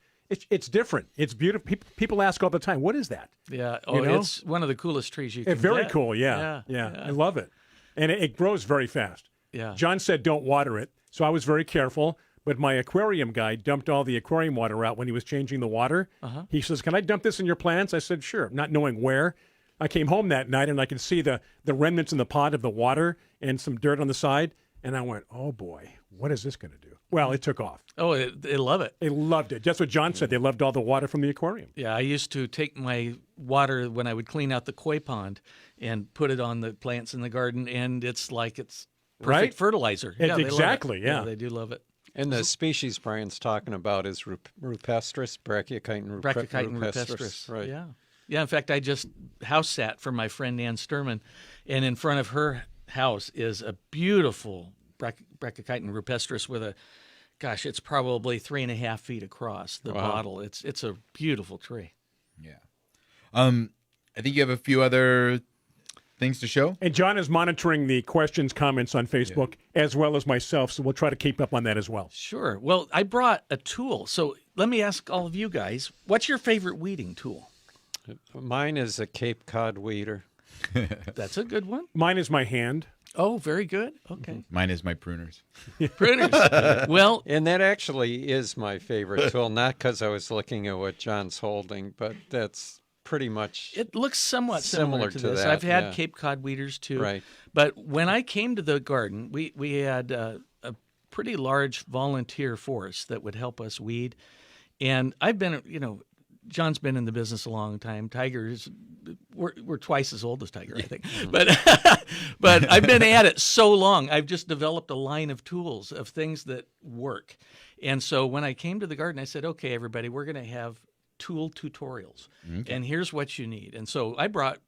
It's different. It's beautiful. People ask all the time, what is that? Yeah. Oh, know? it's one of the coolest trees you can It's very get. cool, yeah. I love it. And it grows very fast. Yeah. John said don't water it, so I was very careful. But my aquarium guy dumped all the aquarium water out when he was changing the water. He says, can I dump this in your plants? I said, sure, not knowing where. I came home that night, and I could see the remnants in the pot of the water and some dirt on the side. And I went, oh, boy, what is this going to do? Well, it took off. Oh, they love it. They loved it. That's what John said. They loved all the water from the aquarium. Yeah, I used to take my water when I would clean out the koi pond and put it on the plants in the garden, and it's like it's perfect Right? fertilizer. It's Yeah, they love it. exactly, yeah. They do love it. And the species Brian's talking about is rupestris, brachiochiton Brachiochiton rupestris. rupestris. Right. Yeah. Yeah, in fact, I just house sat for my friend Ann Sturman, and in front of her house is a beautiful Brachiochiton rupestris with a, gosh, it's probably 3.5 feet across the bottle. It's a beautiful tree. Yeah. I think you have a few other things to show. And John is monitoring the questions, comments on Facebook, as well as myself, so we'll try to keep up on that as well. Sure. Well, I brought a tool. So let me ask all of you guys, what's your favorite weeding tool? Mine is a Cape Cod weeder. That's a good one. Mine is my hand. Oh, very good. Okay. Mine is my pruners. Pruners. Well, And that actually is my favorite tool, not because I was looking at what John's holding, but that's pretty much it looks somewhat similar to this. that, I've had yeah. Cape Cod weeders too. Right. But when I came to the garden, we had a pretty large volunteer force that would help us weed. And I've been, John's been in the business a long time. Tiger's, we're twice as old as Tiger, I think. But but I've been at it so long, I've just developed a line of tools of things that work. And so when I came to the garden, I said, okay, everybody, we're going to have tool tutorials. And here's what you need. And so I brought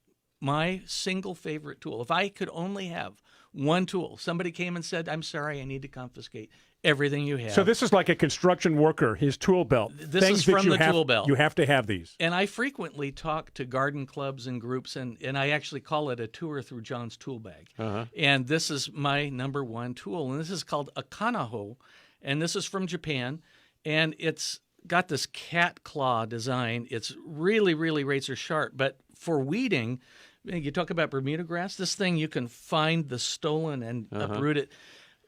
my single favorite tool. If I could only have one tool, somebody came and said, I'm sorry, I need to confiscate everything you have. So this is like a construction worker, his tool belt. This Things is that from you the have, tool belt. You have to have these. And I frequently talk to garden clubs and groups, and I actually call it a tour through John's tool bag. And this is my number one tool, and this is called a kanaho, and this is from Japan, and it's got this cat claw design. It's really, really razor sharp, but for weeding, you talk about Bermuda grass, this thing you can find the stolen and uproot it.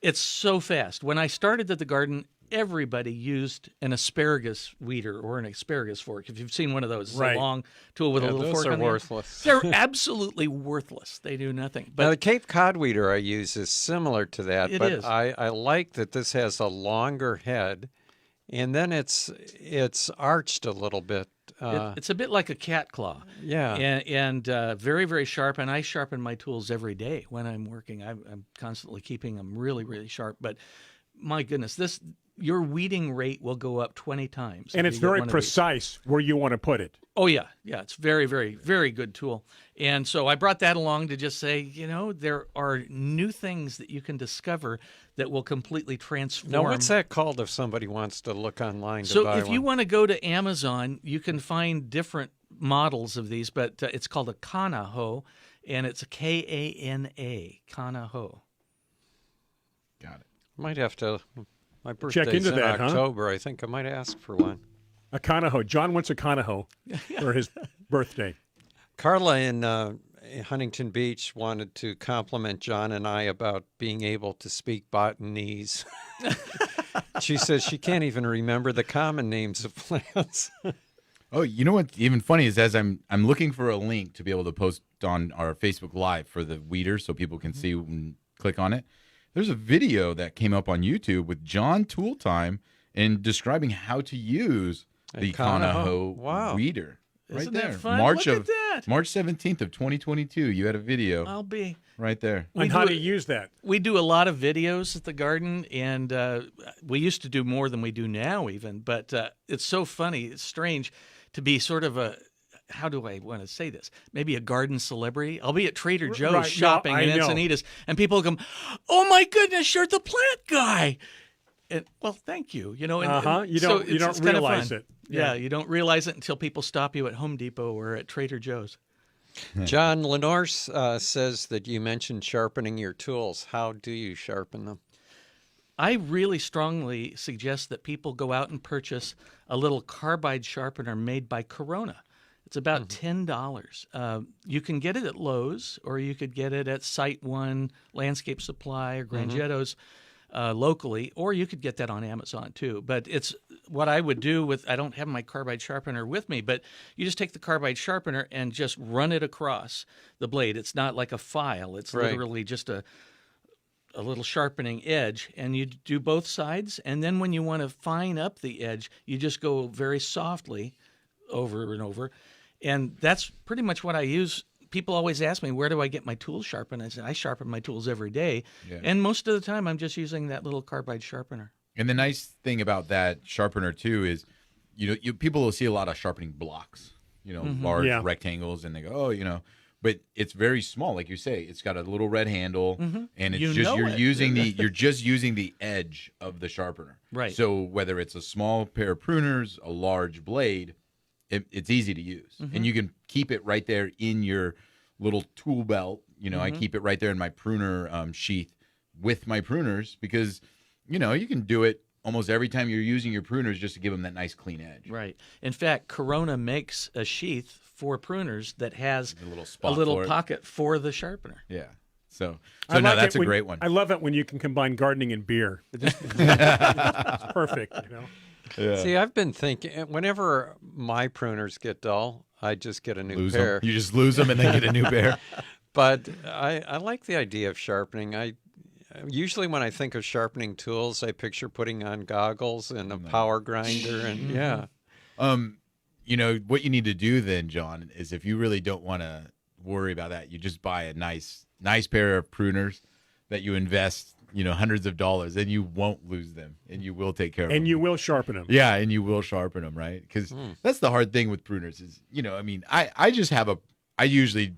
It's so fast. When I started at the garden, everybody used an asparagus weeder or an asparagus fork. If you've seen one of those, it's Right. a long tool with a little those fork are on the end. worthless. They're absolutely worthless. They do nothing. Now, But the Cape Cod weeder I use is similar to that, It but is. I like that this has a longer head, and then it's arched a little bit It's a bit like a cat claw. Yeah. And very, very sharp. And I sharpen my tools every day when I'm working. I'm constantly keeping them really, really sharp. But my goodness, your weeding rate will go up 20 times. And if it's you get very one of these. precise where you want to put it. Oh, yeah. Yeah, it's very, very, very good tool. And so I brought that along to just say, there are new things that you can discover that will completely transform. Now, what's that called if somebody wants to look online to So buy if you one? want to go to Amazon, you can find different models of these, but it's called a Kana hoe, and it's a Kana, Kana hoe. Got it. Might have to. My Check birthday's into in that, huh? October. I think I might ask for one. A Conahoe. John wants a Conahoe for his birthday. Carla in Huntington Beach wanted to compliment John and I about being able to speak Botanese. She says she can't even remember the common names of plants. Oh, you know what's even funny is as I'm looking for a link to be able to post on our Facebook Live for the weeder so people can see and click on it. There's a video that came up on YouTube with John Tooltime and describing how to use the Conahoe? Conahoe Wow. weeder. Right Isn't there. that fun? March Look of at that. March 17th of 2022. You had a video I'll be. right there. And how to use that. We do a lot of videos at the garden, and we used to do more than we do now even, but it's so funny. It's strange to be sort of how do I want to say this? Maybe a garden celebrity. I'll be at Trader Joe's Right, no, shopping I in know. Encinitas, and people come, "Oh my goodness, you're the plant guy!" And well, thank you. And, You so don't it's kinda realize fun. it. Yeah, you don't realize it until people stop you at Home Depot or at Trader Joe's. John, Lenore says that you mentioned sharpening your tools. How do you sharpen them? I really strongly suggest that people go out and purchase a little carbide sharpener made by Corona. It's about $10. You can get it at Lowe's, or you could get it at Site One, Landscape Supply, or Grangetto's locally, or you could get that on Amazon too. But it's what I would do I don't have my carbide sharpener with me, but you just take the carbide sharpener and just run it across the blade. It's not like a file. It's Right. literally just a little sharpening edge, and you do both sides. And then when you want to fine up the edge, you just go very softly over and over. And that's pretty much what I use. People always ask me, where do I get my tools sharpened? I said, I sharpen my tools every day. Yeah. And most of the time, I'm just using that little carbide sharpener. And the nice thing about that sharpener too is, people will see a lot of sharpening blocks, large Yeah. rectangles, and they go, but it's very small, like you say. It's got a little red handle, and it's you're just using the edge of the sharpener. Right. So whether it's a small pair of pruners, a large blade, it's easy to use, and you can keep it right there in your little tool belt. I keep it right there in my pruner sheath with my pruners because, you can do it almost every time you're using your pruners just to give them that nice clean edge. Right. In fact, Corona makes a sheath for pruners that has A little spot a little for it. pocket for the sharpener. Yeah. So I like that's it a when- great one. I love it when you can combine gardening and beer. It's perfect. See, I've been thinking, whenever my pruners get dull, I just get a new Lose pair. them. You just lose them and then get a new pair. But I like the idea of sharpening. Usually when I think of sharpening tools, I picture putting on goggles and a power grinder, and yeah. What you need to do then, John, is if you really don't want to worry about that, you just buy a nice pair of pruners that you invest, hundreds of dollars, and you won't lose them, and you will take care of them. And you will sharpen them. Yeah, and you will sharpen them, right? Because that's the hard thing with pruners is, I usually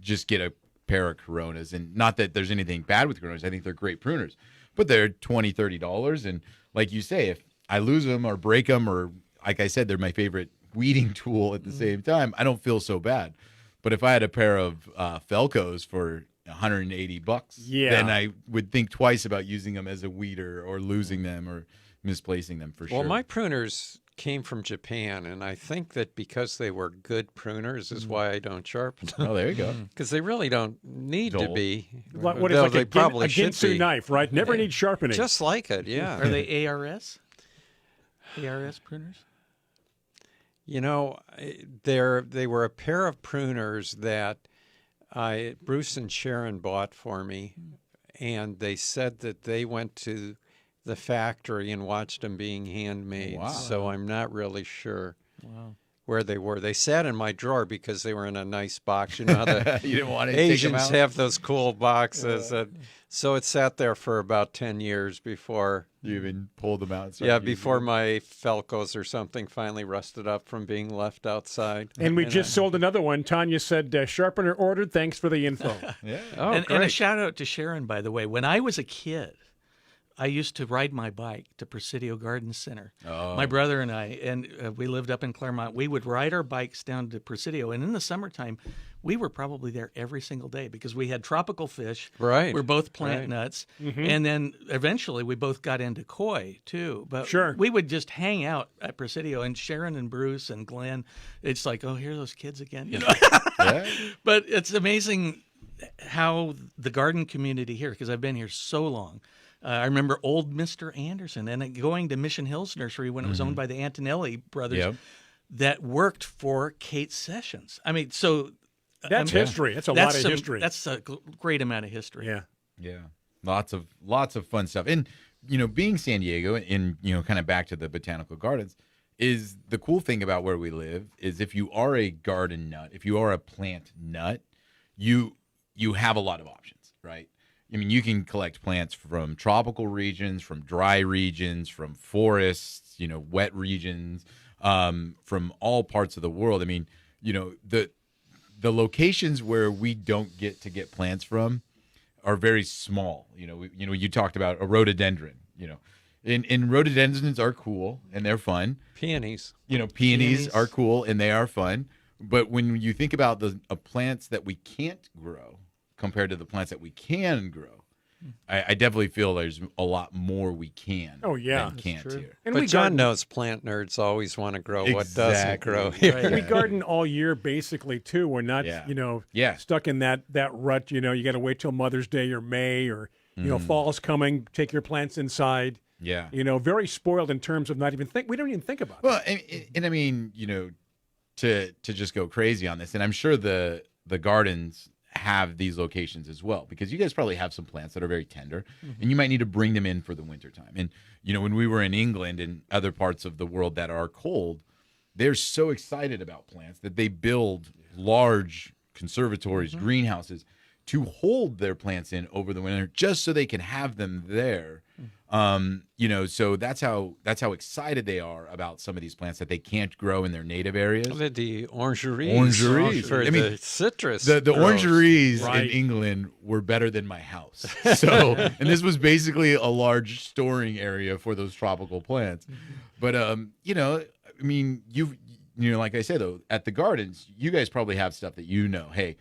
just get a pair of Coronas, and not that there's anything bad with Coronas. I think they're great pruners, but they're $20, $30. And like you say, if I lose them or break them, or like I said, they're my favorite weeding tool at the same time, I don't feel so bad. But if I had a pair of Felcos for $180, then I would think twice about using them as a weeder or losing them or misplacing them for sure. Well, my pruners came from Japan, and I think that because they were good pruners is why I don't sharpen them. Oh, there you go. Because they really don't need to Dull. be. What is Though like they probably a should Ginsu be. knife, right? Never needs sharpening. Just like it, yeah. Are they ARS? ARS pruners? They were a pair of pruners that Bruce and Sharon bought for me, and they said that they went to the factory and watched them being handmade. Wow. So I'm not really sure. Wow. where they were. They sat in my drawer because they were in a nice box. You know how the You didn't want to take them Asians out? have those cool boxes. So it sat there for about 10 years before, You even pulled them out. And started using before them? my Felcos or something finally rusted up from being left outside. And we just sold another one. Tanya said, sharpener ordered. Thanks for the info. Yeah. Oh, and great. a shout out to Sharon, by the way. When I was a kid, I used to ride my bike to Presidio Garden Center. Oh. My brother and I, and we lived up in Claremont. We would ride our bikes down to Presidio, and in the summertime, we were probably there every single day because we had tropical fish. Right. We're both plant Right. nuts, and then eventually we both got into koi too. But Sure. we would just hang out at Presidio, and Sharon and Bruce and Glenn. It's like, oh, here are those kids again, you know. Yeah. But it's amazing how the garden community here, because I've been here so long. I remember old Mr. Anderson and going to Mission Hills Nursery when it was owned by the Antonelli brothers Yep. that worked for Kate Sessions. I mean, so That's history. That's a lot of history. That's a great amount of history. Yeah. Yeah, lots of fun stuff. And being San Diego, and kind of back to the botanical gardens, is the cool thing about where we live is if you are a garden nut, if you are a plant nut, you have a lot of options, right? I mean, you can collect plants from tropical regions, from dry regions, from forests, wet regions, from all parts of the world. I mean, the locations where we don't get to get plants from are very small. You talked about a rhododendron. And rhododendrons are cool and they're fun. Peonies. Peonies are cool and they are fun. But when you think about the plants that we can't grow compared to the plants that we can grow, I definitely feel there's a lot more we can. Oh, yeah. than can't here. And But we John garden, knows plant nerds always want to grow what doesn't Exactly. grow here. Right. we garden all year basically too. We're not, Yeah. stuck in that rut. You got to wait till Mother's Day or May or fall's coming. Take your plants inside. Yeah. Very spoiled in terms of not even think. We don't even think about it. Well, and I mean, to just go crazy on this, and I'm sure the gardens have these locations as well, because you guys probably have some plants that are very tender and you might need to bring them in for the wintertime. And, when we were in England and other parts of the world that are cold, they're so excited about plants that they build large conservatories, greenhouses to hold their plants in over the winter just so they can have them there. So that's how excited they are about some of these plants that they can't grow in their native areas. The orangeries. Orangeries. For I mean, the citrus. The grows. orangeries Right. in England were better than my house. So, and this was basically a large storing area for those tropical plants. But I mean, like I said though, at the gardens, you guys probably have stuff that hey,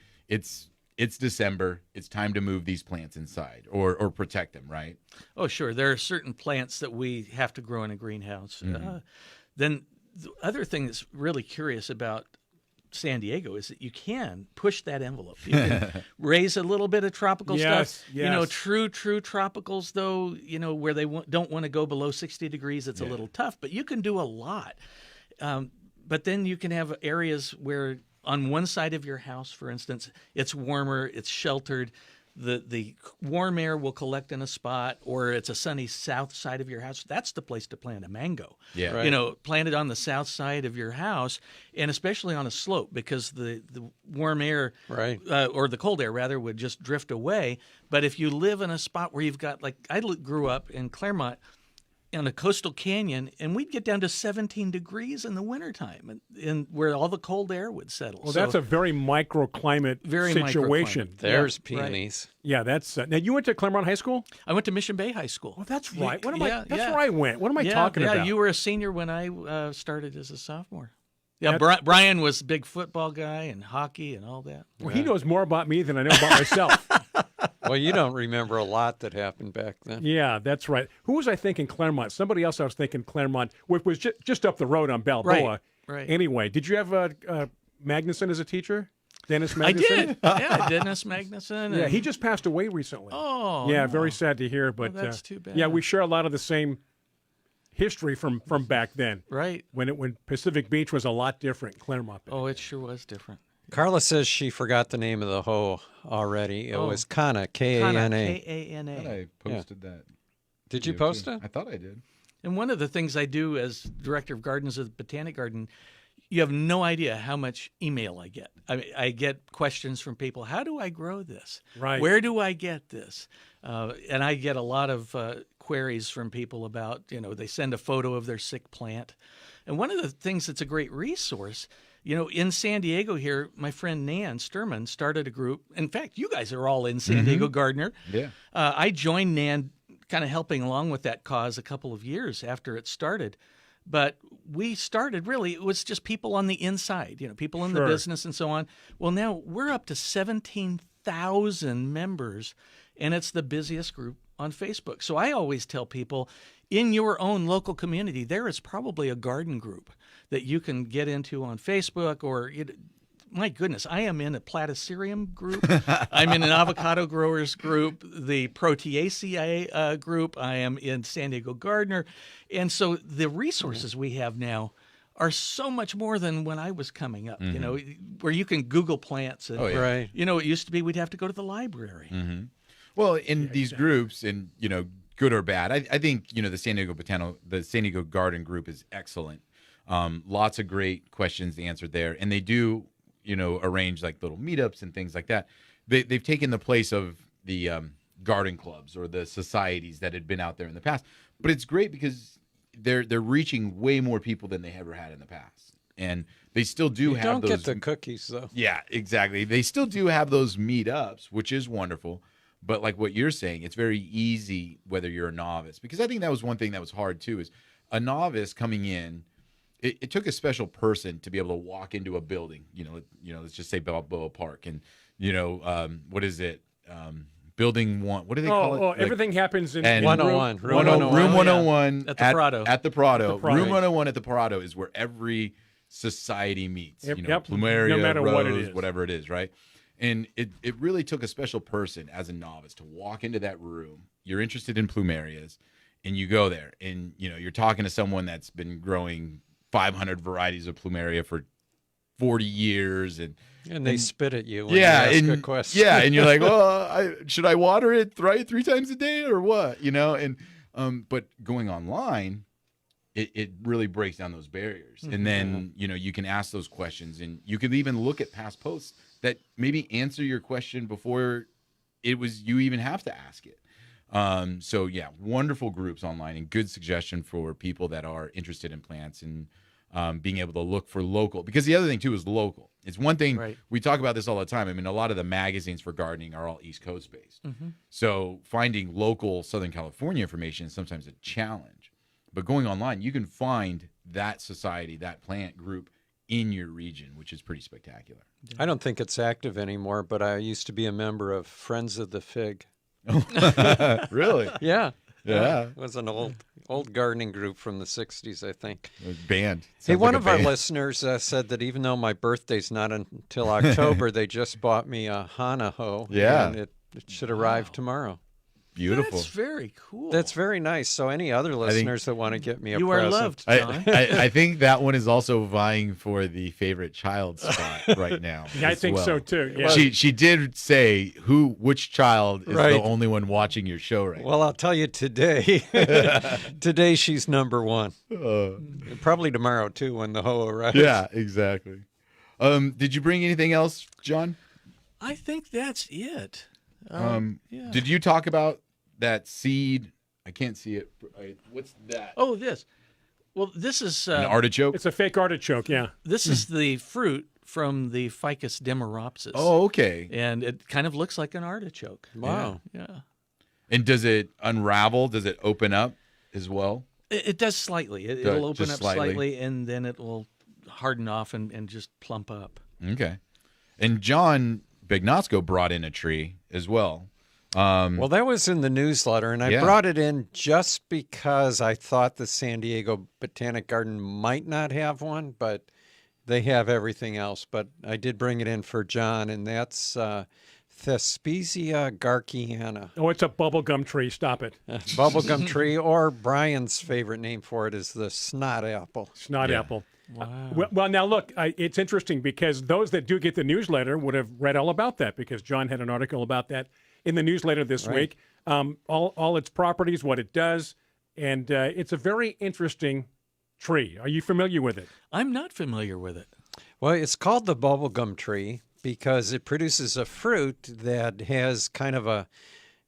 it's December. It's time to move these plants inside or protect them, right? Oh, sure. There are certain plants that we have to grow in a greenhouse. Then the other thing that's really curious about San Diego is that you can push that envelope. You can raise a little bit of tropical stuff. Yes. True tropicals, though, where they don't want to go below 60 degrees, it's a little tough. But you can do a lot. But then you can have areas where on one side of your house, for instance, it's warmer, it's sheltered. The warm air will collect in a spot, or it's a sunny south side of your house. That's the place to plant a mango. Yeah. Right. Plant it on the south side of your house, and especially on a slope, because the warm air, Right. Or the cold air rather, would just drift away. But if you live in a spot where you've got, like I grew up in Claremont, in a coastal canyon, and we'd get down to 17 degrees in the wintertime, and where all the cold air would settle. Well, that's a very microclimate situation. microclimate. There's Yeah, right. peonies. Yeah, that's now. You went to Claremont High School? I went to Mission Bay High School. Oh, that's right. What am Yeah, I? That's yeah. where I went. What am I talking yeah, about? you were a senior when I started as a sophomore. Yeah, That's- Brian was a big football guy and hockey and all that. Well, he knows more about me than I know about myself. Well, you don't remember a lot that happened back then. Yeah, that's right. Who was I thinking Claremont? Somebody else I was thinking Claremont, which was just up the road on Balboa. Right. Anyway, did you have Magnuson as a teacher? Dennis Magnuson? I did. Yeah, Dennis Magnuson. Yeah, and- he just passed away recently. Oh, yeah, no. very sad to hear. But that's too bad. Yeah, we share a lot of the same history from back then. Right. When Pacific Beach was a lot different, Claremont. Oh, it sure was different. Carla says she forgot the name of the hoe already. It Oh. was Kana, K-A-N-A. K-A-N-A. I posted that. Did you video, post too. it? I thought I did. And one of the things I do as director of gardens at the Botanic Garden, You have no idea how much email I get. I get questions from people. How do I grow this? Right. Where do I get this? And I get a lot of queries from people about, they send a photo of their sick plant. And one of the things that's a great resource, in San Diego here, my friend Nan Sturman started a group. In fact, you guys are all in San Diego Gardener. Yeah. I joined Nan kind of helping along with that cause a couple of years after it started. But we started really, it was just people on the inside, people in the business and so on. Well, now we're up to 17,000 members, and it's the busiest group on Facebook. So I always tell people, in your own local community, there is probably a garden group that you can get into on Facebook or my goodness, I am in a Platycerium group. I'm in an avocado growers group, the Proteaceae group. I am in San Diego Gardener. And so the resources we have now are so much more than when I was coming up, where you can Google plants. And, Right. It used to be we'd have to go to the library. Well, in these groups, and good or bad, I think the San Diego Garden group is excellent. Lots of great questions answered there, and they do arrange like little meetups and things like that. They've taken the place of the garden clubs or the societies that had been out there in the past. But it's great because they're reaching way more people than they ever had in the past, and they still do have Don't those. get the cookies though. Yeah, exactly. They still do have those meetups, which is wonderful. But like what you're saying, it's very easy whether you're a novice, because I think that was one thing that was hard too. Is a novice coming in. It took a special person to be able to walk into a building, let's just say Balboa Park, and what is it? Building one. What do they call it? Oh, everything happens in 101. room Room 101 At the Prado. At the Prado. At the Prado. Room 101 at the Prado is where every society meets. Yep, Plumeria, no matter Rose, what it is. whatever it is, right? And it really took a special person as a novice to walk into that room. You're interested in plumerias, and you go there, and you're talking to someone that's been growing 500 varieties of plumeria for 40 years, and they spit at you when you ask a question. Yeah, and you're like, well, should I water it three times a day or what? And but going online, it really breaks down those barriers, and then you can ask those questions, and you can even look at past posts that maybe answer your question before you even have to ask it. So yeah, wonderful groups online, and good suggestion for people that are interested in plants and being able to look for local. Because the other thing too is local. It's one thing, we talk about this all the time. I mean, a lot of the magazines for gardening are all East Coast based. So finding local Southern California information is sometimes a challenge. But going online, you can find that society, that plant group in your region, which is pretty spectacular. I don't think it's active anymore, but I used to be a member of Friends of the Fig. Really? Yeah. Yeah. It was an old gardening group from the 60s, I think. It was banned. Hey, Sounds one like of a our band. listeners said that even though my birthday's not until October, they just bought me a Hana hoe. Yeah. And it should arrive tomorrow. Beautiful. That's very cool. That's very nice. So any other listeners that want to get me a you present. are loved, John. I think that one is also vying for the favorite child spot right now. Yeah, I as think well. so too. Yeah. She did say which child is Right. the only one watching your show right Well, I'll tell you today. Today she's number one. Probably tomorrow too when the hoe arrives. now. Yeah, exactly. Did you bring anything else, John? I think that's it. Yeah. Did you talk about that seed? I can't see it. What's that? Oh, this. Well, this is An artichoke? It's a fake artichoke, yeah. this is the fruit from the Ficus demeropsis. Oh, okay. And it kind of looks like an artichoke. Wow. Yeah. And does it unravel? Does it open up as well? It does slightly. Does- It'll open just up slightly? slightly, and then it will harden off and just plump up. Okay. And John Bignasco brought in a tree as well. Well, that was in the newsletter, and I Yeah. brought it in just because I thought the San Diego Botanic Garden might not have one, but they have everything else. But I did bring it in for John, and that's Thespesia garciana, Oh, it's a bubblegum tree. Stop it. bubblegum tree, or Brian's favorite name for it is the snot apple. Snot Yeah. apple. Wow. Well, now look, it's interesting because those that do get the newsletter would have read all about that because John had an article about that in the newsletter this Right. week. All its properties, what it does, and it's a very interesting tree. Are you familiar with it? I'm not familiar with it. Well, it's called the bubblegum tree because it produces a fruit that has kind of a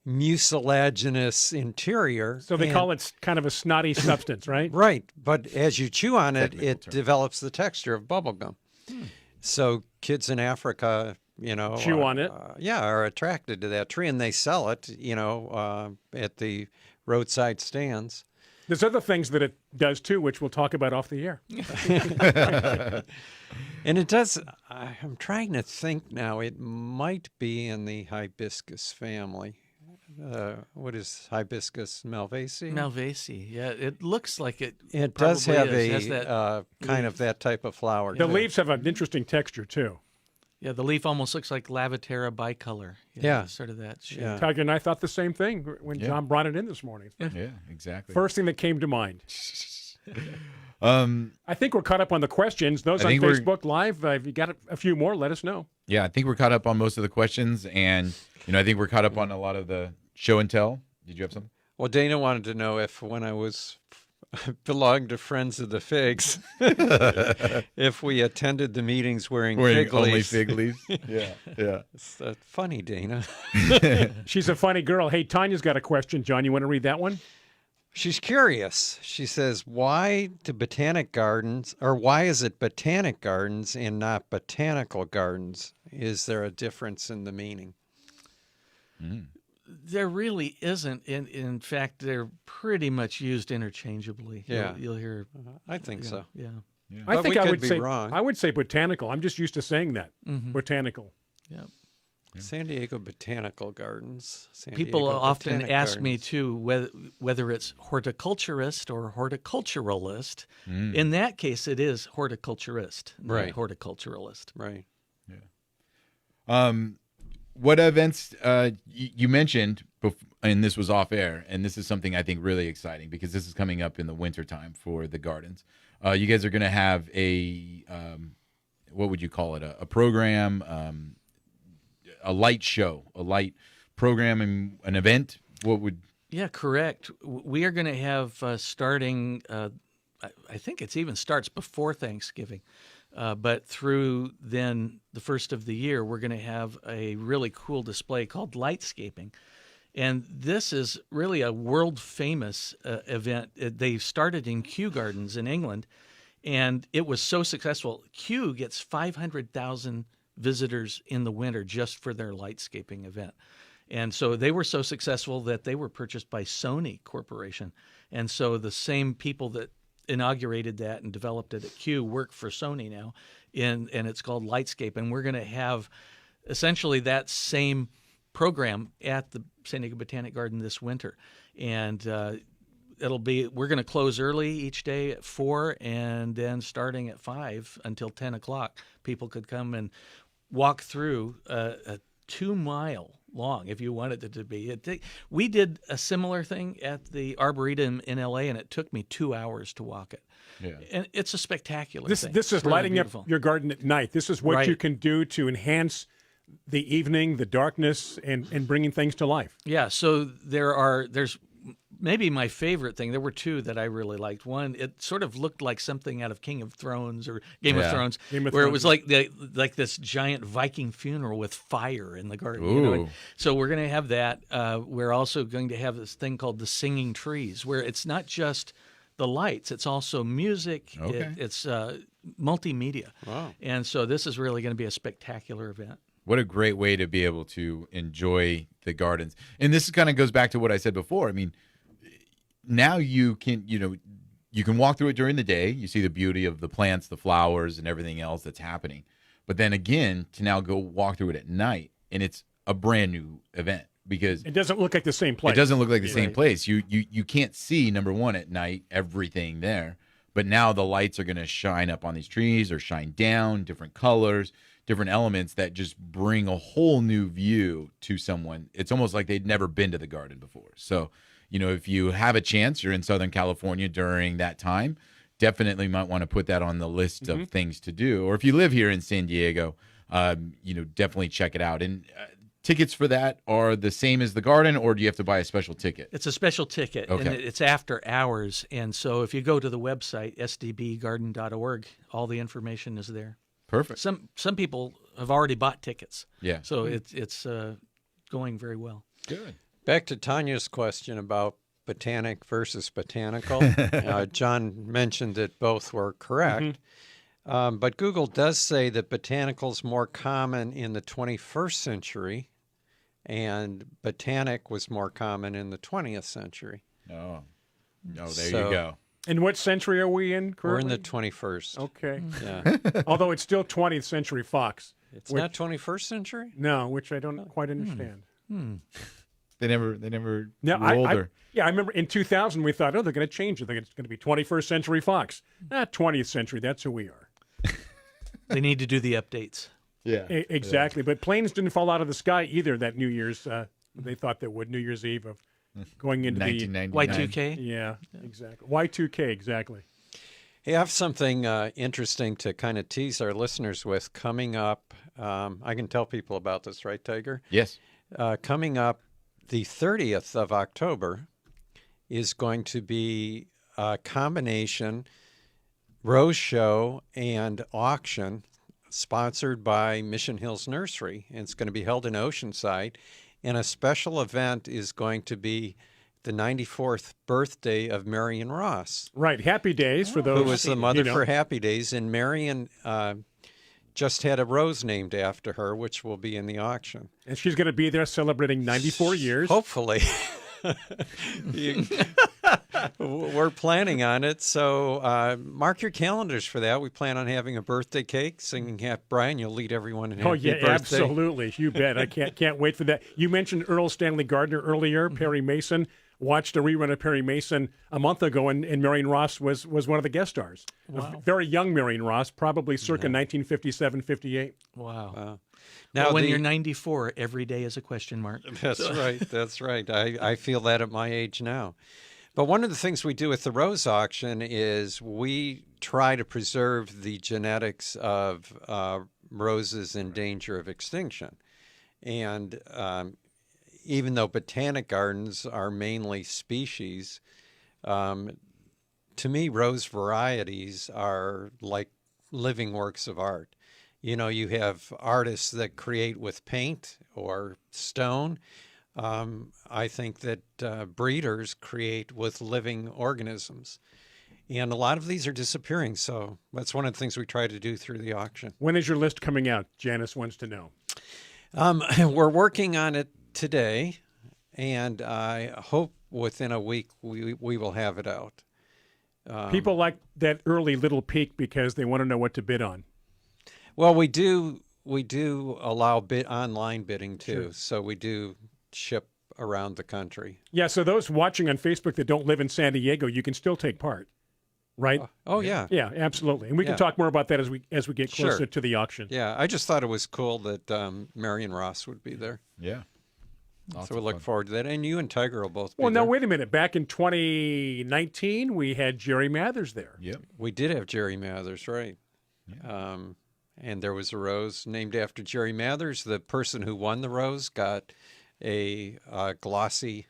mucilaginous interior. So they call it kind of a snotty substance, right? Right, but as you chew on it, Technical it term. develops the texture of bubblegum. So kids in Africa, Chew on it. are attracted to that tree, and they sell it, at the roadside stands. There's other things that it does too, which we'll talk about off the air. And it does, I'm trying to think now, it might be in the hibiscus family. What is hibiscus malvaceae? Malvaceae. Yeah, it looks like it. It does probably have is. It has that kind of that type of flower. The too. leaves have an interesting texture too. Yeah, the leaf almost looks like Lavaterra bicolor. Yeah. Sort of that shape. Yeah. Tiger and I thought the same thing when Yeah. John brought it in this morning. Yeah, exactly. First thing that came to mind. Um, I think we're caught up on the questions. Those I on think we're- Facebook Live, if you got a few more, let us know. yeah, I think we're caught up on most of the questions, and I think we're caught up on a lot of the show and tell. Did you have something? Well, Dana wanted to know if when I was belonged to Friends of the Figs, if we attended the meetings wearing fig only leaves. fig leaves. Yeah, yeah. It's funny, Dana. She's a funny girl. Hey, Tanya's got a question. John, you want to read that one? She's curious. She says, why is it Botanic Gardens and not botanical gardens? Is there a difference in the meaning? There really isn't. In fact, they're pretty much used interchangeably. Yeah. You'll hear. I think so. Yeah. I But think we I could would be say wrong. I would say botanical. I'm just used to saying that. Botanical. Yeah. San Diego Botanical Gardens. People often ask me too whether it's horticulturist or horticulturalist. In that case, it is horticulturist, not Right. horticulturalist. Right. What events you mentioned, and this was off air, and this is something I think really exciting because this is coming up in the wintertime for the gardens. You guys are going to have a, what would you call it, a program, a light show, a light program, and an event? What would... Yeah, correct. We are going to have starting, I think it even starts before Thanksgiving, but through then the first of the year, we're going to have a really cool display called Lightscaping. And this is really a world famous event. They started in Kew Gardens in England, and it was so successful. Kew gets 500,000 visitors in the winter just for their lightscaping event. And so they were so successful that they were purchased by Sony Corporation. And so the same people that inaugurated that and developed it at Kew work for Sony now, and it's called Lightscape. And we're going to have essentially that same program at the San Diego Botanic Garden this winter. And we're going to close early each day at 4, and then starting at 5 until 10 o'clock, people could come and walk through a 2-mile long, if you wanted it to be. We did a similar thing at the Arboretum in LA, and it took me 2 hours to walk it. Yeah. And it's a spectacular This thing. is It's really lighting beautiful. up your garden at night. This is what Right. you can do to enhance the evening, the darkness, and bringing things to life. Yeah, so there's maybe my favorite thing. There were two that I really liked. One, it sort of looked like something out of King of Thrones or Game of Yeah. Thrones, Game of where Thrones. it was like this giant Viking funeral with fire in the garden. You know? Ooh. So we're going to have that. We're also going to have this thing called the Singing Trees, where it's not just the lights; it's also music. Okay. It's multimedia. Wow. And so this is really going to be a spectacular event. What a great way to be able to enjoy the gardens. And this kind of goes back to what I said before. I mean, now you can walk through it during the day. You see the beauty of the plants, the flowers, and everything else that's happening. But then again, to now go walk through it at night, and it's a brand new event because It doesn't look like the same place. it doesn't look like the same Right. place. You can't see, number one, at night, everything there. But now the lights are going to shine up on these trees or shine down, different colors, different elements that just bring a whole new view to someone. It's almost like they'd never been to the garden before. So, if you have a chance, you're in Southern California during that time, definitely might want to put that on the list of things to do. Or if you live here in San Diego, definitely check it out. And tickets for that are the same as the garden, or do you have to buy a special ticket? It's a special ticket, and Okay. it's after hours. And so if you go to the website, sdbgarden.org, all the information is there. Perfect. Some people have already bought tickets. Yeah. So it's going very well. Good. Back to Tanya's question about botanic versus botanical. John mentioned that both were correct. But Google does say that botanical's more common in the 21st century, and botanic was more common in the 20th century. Oh, there So- you go. And what century are we in We're in currently? the 21st. Okay. Yeah. Although it's still 20th century Fox. It's not 21st century? No, which I don't quite understand. They never No, rolled her. I remember in 2000 we thought, oh, they're going to change it. It's going to be 21st century Fox. Not 20th century. That's who we are. They need to do the updates. Yeah. Exactly. But planes didn't fall out of the sky either that New Year's. They thought they would New Year's Eve of going into the 1999. Y2K? yeah, exactly. Y2K, exactly. Hey, I have something interesting to kind of tease our listeners with coming up. I can tell people about this, right, Tiger? Yes. Coming up the 30th of October is going to be a combination rose show and auction sponsored by Mission Hills Nursery. And it's going to be held in Oceanside. And a special event is going to be the 94th birthday of Marion Ross, Right. Happy days for those. who was the mother you know. for Happy Days. And Marion just had a rose named after her, which will be in the auction. And she's going to be there celebrating 94 years. Hopefully. We're planning on it, so mark your calendars for that. We plan on having a birthday cake, singing Happy Brian. You'll lead everyone in Happy Oh yeah, Birthday. absolutely. You bet. I can't wait for that. You mentioned Earl Stanley Gardner earlier. Perry Mason. Watched a rerun of Perry Mason a month ago, and Marion Ross was one of the guest stars. Wow. A very young Marion Ross, probably circa 1957, 58. Wow. Now, when the- you're 94, every day is a question mark. That's right. That's right. I feel that at my age now. But one of the things we do with the rose auction is we try to preserve the genetics of roses in danger of extinction. And even though botanic gardens are mainly species, to me, rose varieties are like living works of art. You know, you have artists that create with paint or stone. I think that breeders create with living organisms. And a lot of these are disappearing. So that's one of the things we try to do through the auction. When is your list coming out? Janice wants to know. We're working on it today, and I hope within a week we will have it out. People like that early little peek because they want to know what to bid on. Well, we do allow online bidding too, so we do ship around the country. Yeah, so those watching on Facebook that don't live in San Diego, you can still take part, right? Oh yeah. Yeah, absolutely. And we can Yeah. talk more about that as we get closer Sure. to the auction. Yeah, I just thought it was cool that Marion Ross would be there. Yeah. Lots So we of look fun. forward to that. And you and Tiger will both be Well, now there. wait a minute. Back in 2019, we had Jerry Mathers there. Yep. We did have Jerry Mathers, right? And there was a rose named after Jerry Mathers. The person who won the rose got a glossy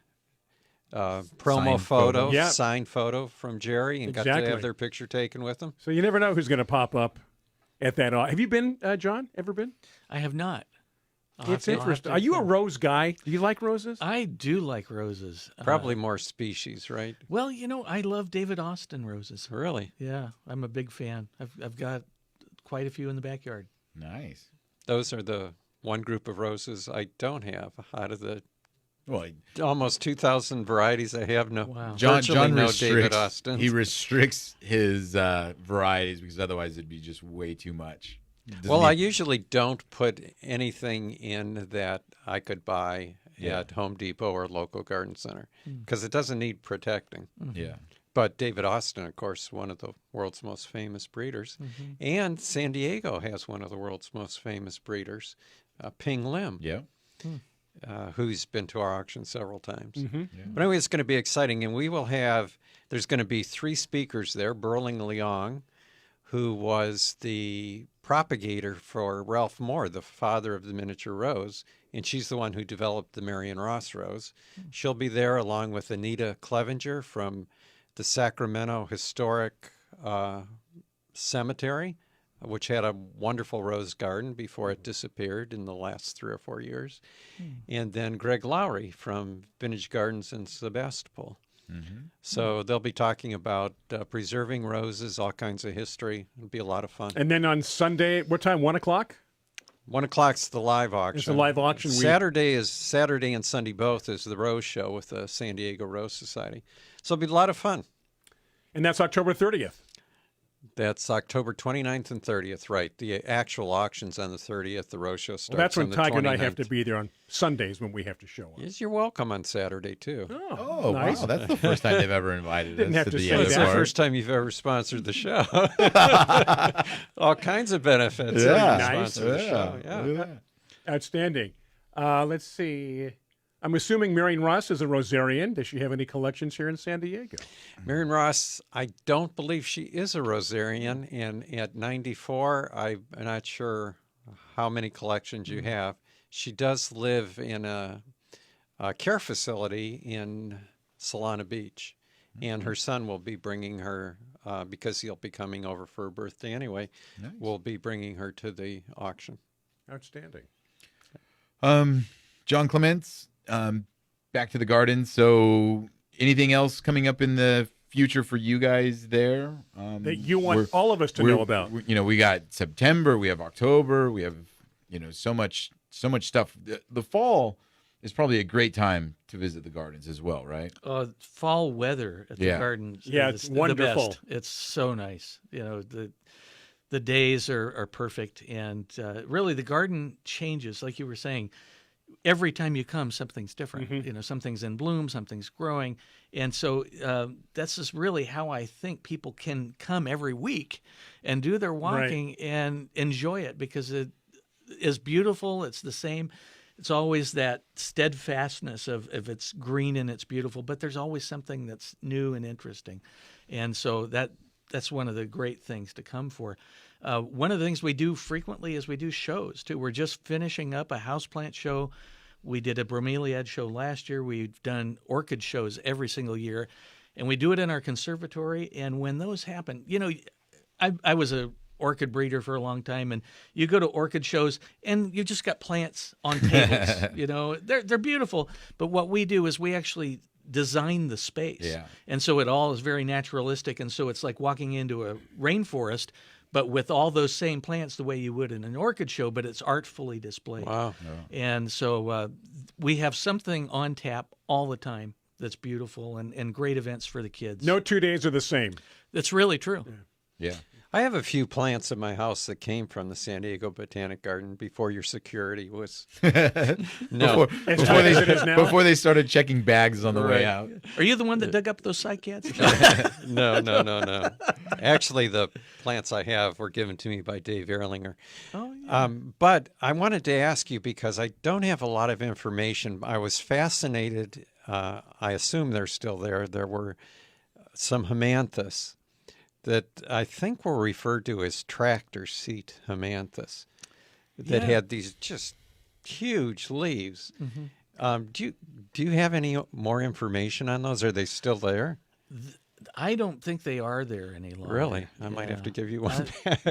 promo Signed photo. photo, Yeah. signed photo from Jerry, and got to Exactly. have their picture taken with them. So you never know who's going to pop up at that. Have you been, John? Ever been? I have not. I'll have It's to- I'll have interesting. to- Are you a rose guy? Do you like roses? I do like roses. Probably more species, right? Well, you know, I love David Austin roses. Really? Yeah, I'm a big fan. I've got quite a few in the backyard. Nice. Those are the one group of roses I don't have out of the Well, almost 2,000 varieties I have. No, Wow. virtually no restricts, David Austin. He restricts his varieties because otherwise it'd be just way too much. Doesn't Well, I he- usually don't put anything in that I could buy Yeah. at Home Depot or local garden center because it doesn't need protecting. yeah. But David Austin, of course, one of the world's most famous breeders, and San Diego has one of the world's most famous breeders, Ping Lim, Yeah. who's been to our auction several times. Mm-hmm. But anyway, it's going to be exciting, and there's going to be 3 speakers there. Burling Leong, who was the propagator for Ralph Moore, the father of the miniature rose, and she's the one who developed the Marion Ross rose. She'll be there along with Anita Clevenger from the Sacramento Historic Cemetery, which had a wonderful rose garden before it disappeared in the last 3 or 4 years. And then Greg Lowry from Vintage Gardens in Sebastopol. So they'll be talking about preserving roses, all kinds of history. It'll be a lot of fun. And then on Sunday, what time? 1 o'clock? 1 o'clock's the live auction. It's the live auction. Saturday and Sunday both is the Rose Show with the San Diego Rose Society. So it'll be a lot of fun. And that's October 30th. That's October 29th and 30th, right. The actual auction's on the 30th. The Rose Show starts Well, that's when on the Tiger 29th. and I have to be there on Sundays when we have to show up. Yes, you're welcome on Saturday, too. Oh, nice. wow. That's the first time they've ever invited Didn't us have to to the say other It's that. the part. first time you've ever sponsored the show. All kinds of benefits. Yeah. Nice. Sponsor the show. Yeah. Outstanding. Let's see. I'm assuming Marion Ross is a Rosarian. Does she have any collections here in San Diego? Marion Ross, I don't believe she is a Rosarian, and at 94, I'm not sure how many collections you have. She does live in a care facility in Solana Beach, and her son will be bringing her, because he'll be coming over for her birthday anyway, will be bringing her to the auction. Outstanding. John Clements, back to the garden. So anything else coming up in the future for you guys there? That you want all of us to know about. We got September, we have October, we have, so much stuff. The fall is probably a great time to visit the gardens as well, right? Fall weather at the Yeah. garden. Yeah, is it's the wonderful. best. It's so nice. The days are perfect, and really the garden changes, like you were saying. Every time you come, something's different. Something's in bloom, something's growing, and so that's just really how I think people can come every week and do their walking and enjoy it, because it is beautiful. It's the same. It's always that steadfastness of if it's green and it's beautiful, but there's always something that's new and interesting, and so that's one of the great things to come for. One of the things we do frequently is we do shows, too. We're just finishing up a houseplant show. We did a bromeliad show last year. We've done orchid shows every single year, and we do it in our conservatory. And when those happen, I was a orchid breeder for a long time, and you go to orchid shows, and you just got plants on tables. They're beautiful. But what we do is we actually design the space. Yeah. And so it all is very naturalistic, and so it's like walking into a rainforest, but with all those same plants the way you would in an orchid show, but it's artfully displayed. Wow. And so we have something on tap all the time that's beautiful and great events for the kids. No 2 days are the same. That's really true. Yeah. I have a few plants in my house that came from the San Diego Botanic Garden before your security was. No. As tight as it is now. Before they started checking bags on the way out. Are you the one that dug up those cycads? No. Actually, the plants I have were given to me by Dave Erlinger. Oh, yeah. But I wanted to ask you, because I don't have a lot of information. I was fascinated. I assume they're still there. There were some hemanthes that I think were referred to as tractor seat hemanthes that had these just huge leaves. Do you have any more information on those? Are they still there? I don't think they are there any longer. Really? I might have to give you one back.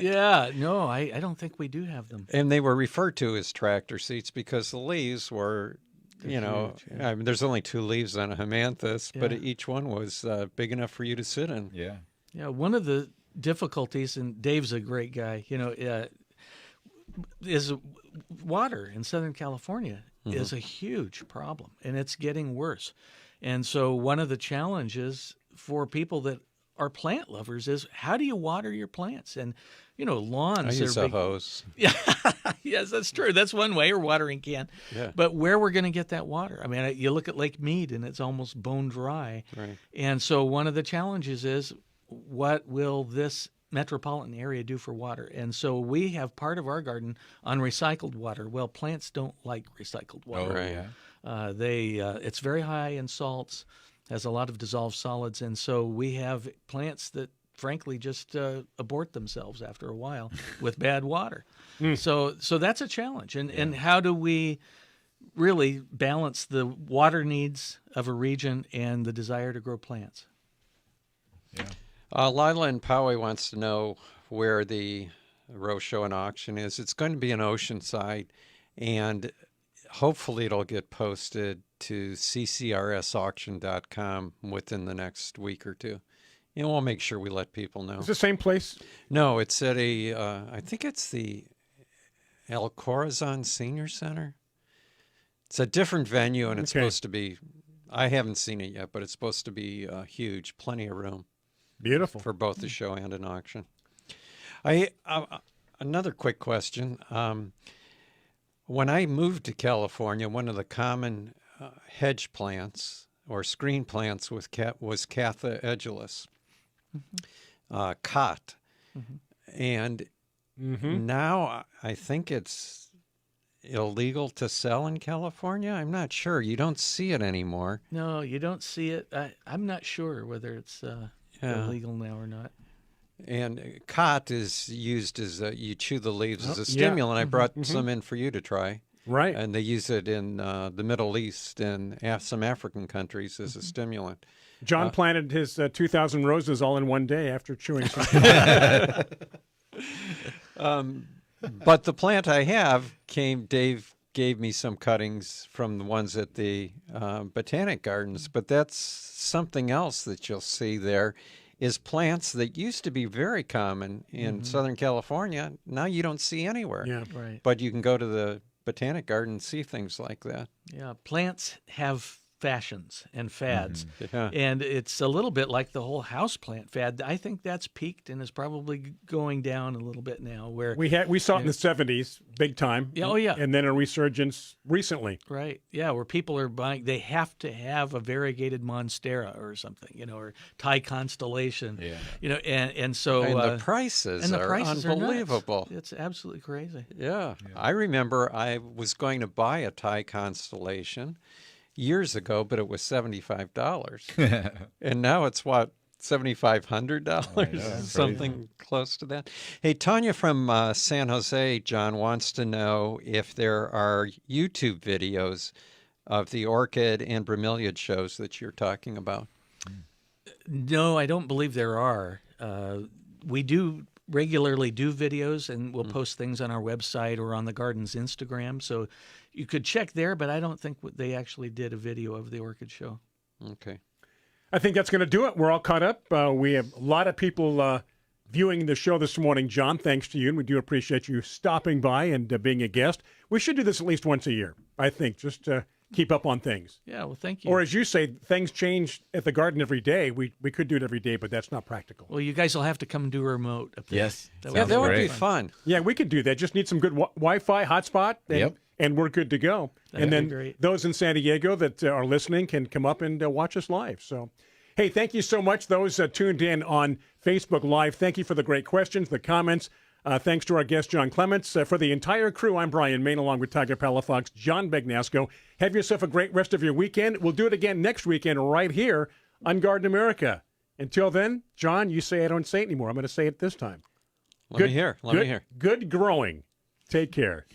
No, I don't think we do have them. And they were referred to as tractor seats because the leaves were, I mean, there's only 2 leaves on a hemanthes, but each one was big enough for you to sit in. Yeah. Yeah, one of the difficulties, and Dave's a great guy, is water in Southern California is a huge problem, and it's getting worse. And so one of the challenges for people that are plant lovers is, how do you water your plants? And, lawns I use are a big. hose. Yeah, yes, that's true. That's one way, or watering can. Yeah. But where we're going to get that water? I mean, you look at Lake Mead, and it's almost bone dry. Right. And so one of the challenges is, what will this metropolitan area do for water? And so we have part of our garden on recycled water. Well, plants don't like recycled water. Oh, Right. yeah. It's very high in salts, has a lot of dissolved solids, and so we have plants that frankly just abort themselves after a while with bad water. So that's a challenge. And how do we really balance the water needs of a region and the desire to grow plants? Lila in Poway wants to know where the Row Show and Auction is. It's going to be in Oceanside, and hopefully it'll get posted to ccrsauction.com within the next week or two. And we'll make sure we let people know. It's the same place? No, it's at I think it's the El Corazon Senior Center. It's a different venue, and it's supposed to be, I haven't seen it yet, but it's supposed to be huge, plenty of room. Beautiful. For both the show and an auction. Another quick question. When I moved to California, one of the common hedge plants or screen plants was Catha edulis, cot. And now I think it's illegal to sell in California. I'm not sure. You don't see it anymore. No, you don't see it. I'm not sure whether it's illegal now or not. And cot is used as you chew the leaves as a stimulant. I brought some in for you to try. Right. And they use it in the Middle East and some African countries as a stimulant. John planted his 2,000 roses all in one day after chewing some. But the plant I have Dave gave me some cuttings from the ones at the Botanic Gardens, but that's something else that you'll see there is plants that used to be very common in Southern California. Now you don't see anywhere. Yeah. Right. But you can go to the Botanic Garden and see things like that. Yeah, plants have fashions and fads. Yeah. And it's a little bit like the whole houseplant fad. I think that's peaked and is probably going down a little bit now. Where We saw it in the 70s, big time. Yeah, oh, yeah. And then a resurgence recently. Right. Yeah, where people are buying, they have to have a variegated monstera or something, or Thai constellation. Yeah. And so And the prices are unbelievable. It's absolutely crazy. Yeah. I remember I was going to buy a Thai constellation years ago, but it was $75. And now it's what, $7,500? Something close to that. Hey, Tanya from San Jose, John, wants to know if there are YouTube videos of the orchid and bromeliad shows that you're talking about. No, I don't believe there are. We do regularly do videos, and we'll post things on our website or on the garden's Instagram. So you could check there, but I don't think they actually did a video of the orchid show. Okay. I think that's going to do it. We're all caught up. We have a lot of people viewing the show this morning, John, thanks to you, and we do appreciate you stopping by and being a guest. We should do this at least once a year, I think, just to keep up on things. Yeah, well, thank you. Or as you say, things change at the garden every day. We could do it every day, but that's not practical. Well, you guys will have to come and do a remote up there. Yes. That would would great. be fun. Yeah, we could do that. Just need some good Wi-Fi hotspot, and we're good to go. That'd and then be great. those in San Diego that are listening can come up and watch us live. So, hey, thank you so much. Those tuned in on Facebook Live, thank you for the great questions, the comments. Thanks to our guest, John Clements. For the entire crew, I'm Brian Main, along with Tiger Palafox, John Bagnasco. Have yourself a great rest of your weekend. We'll do it again next weekend right here on Garden America. Until then, John, you say I don't say it anymore. I'm going to say it this time. Let me hear. Good growing. Take care.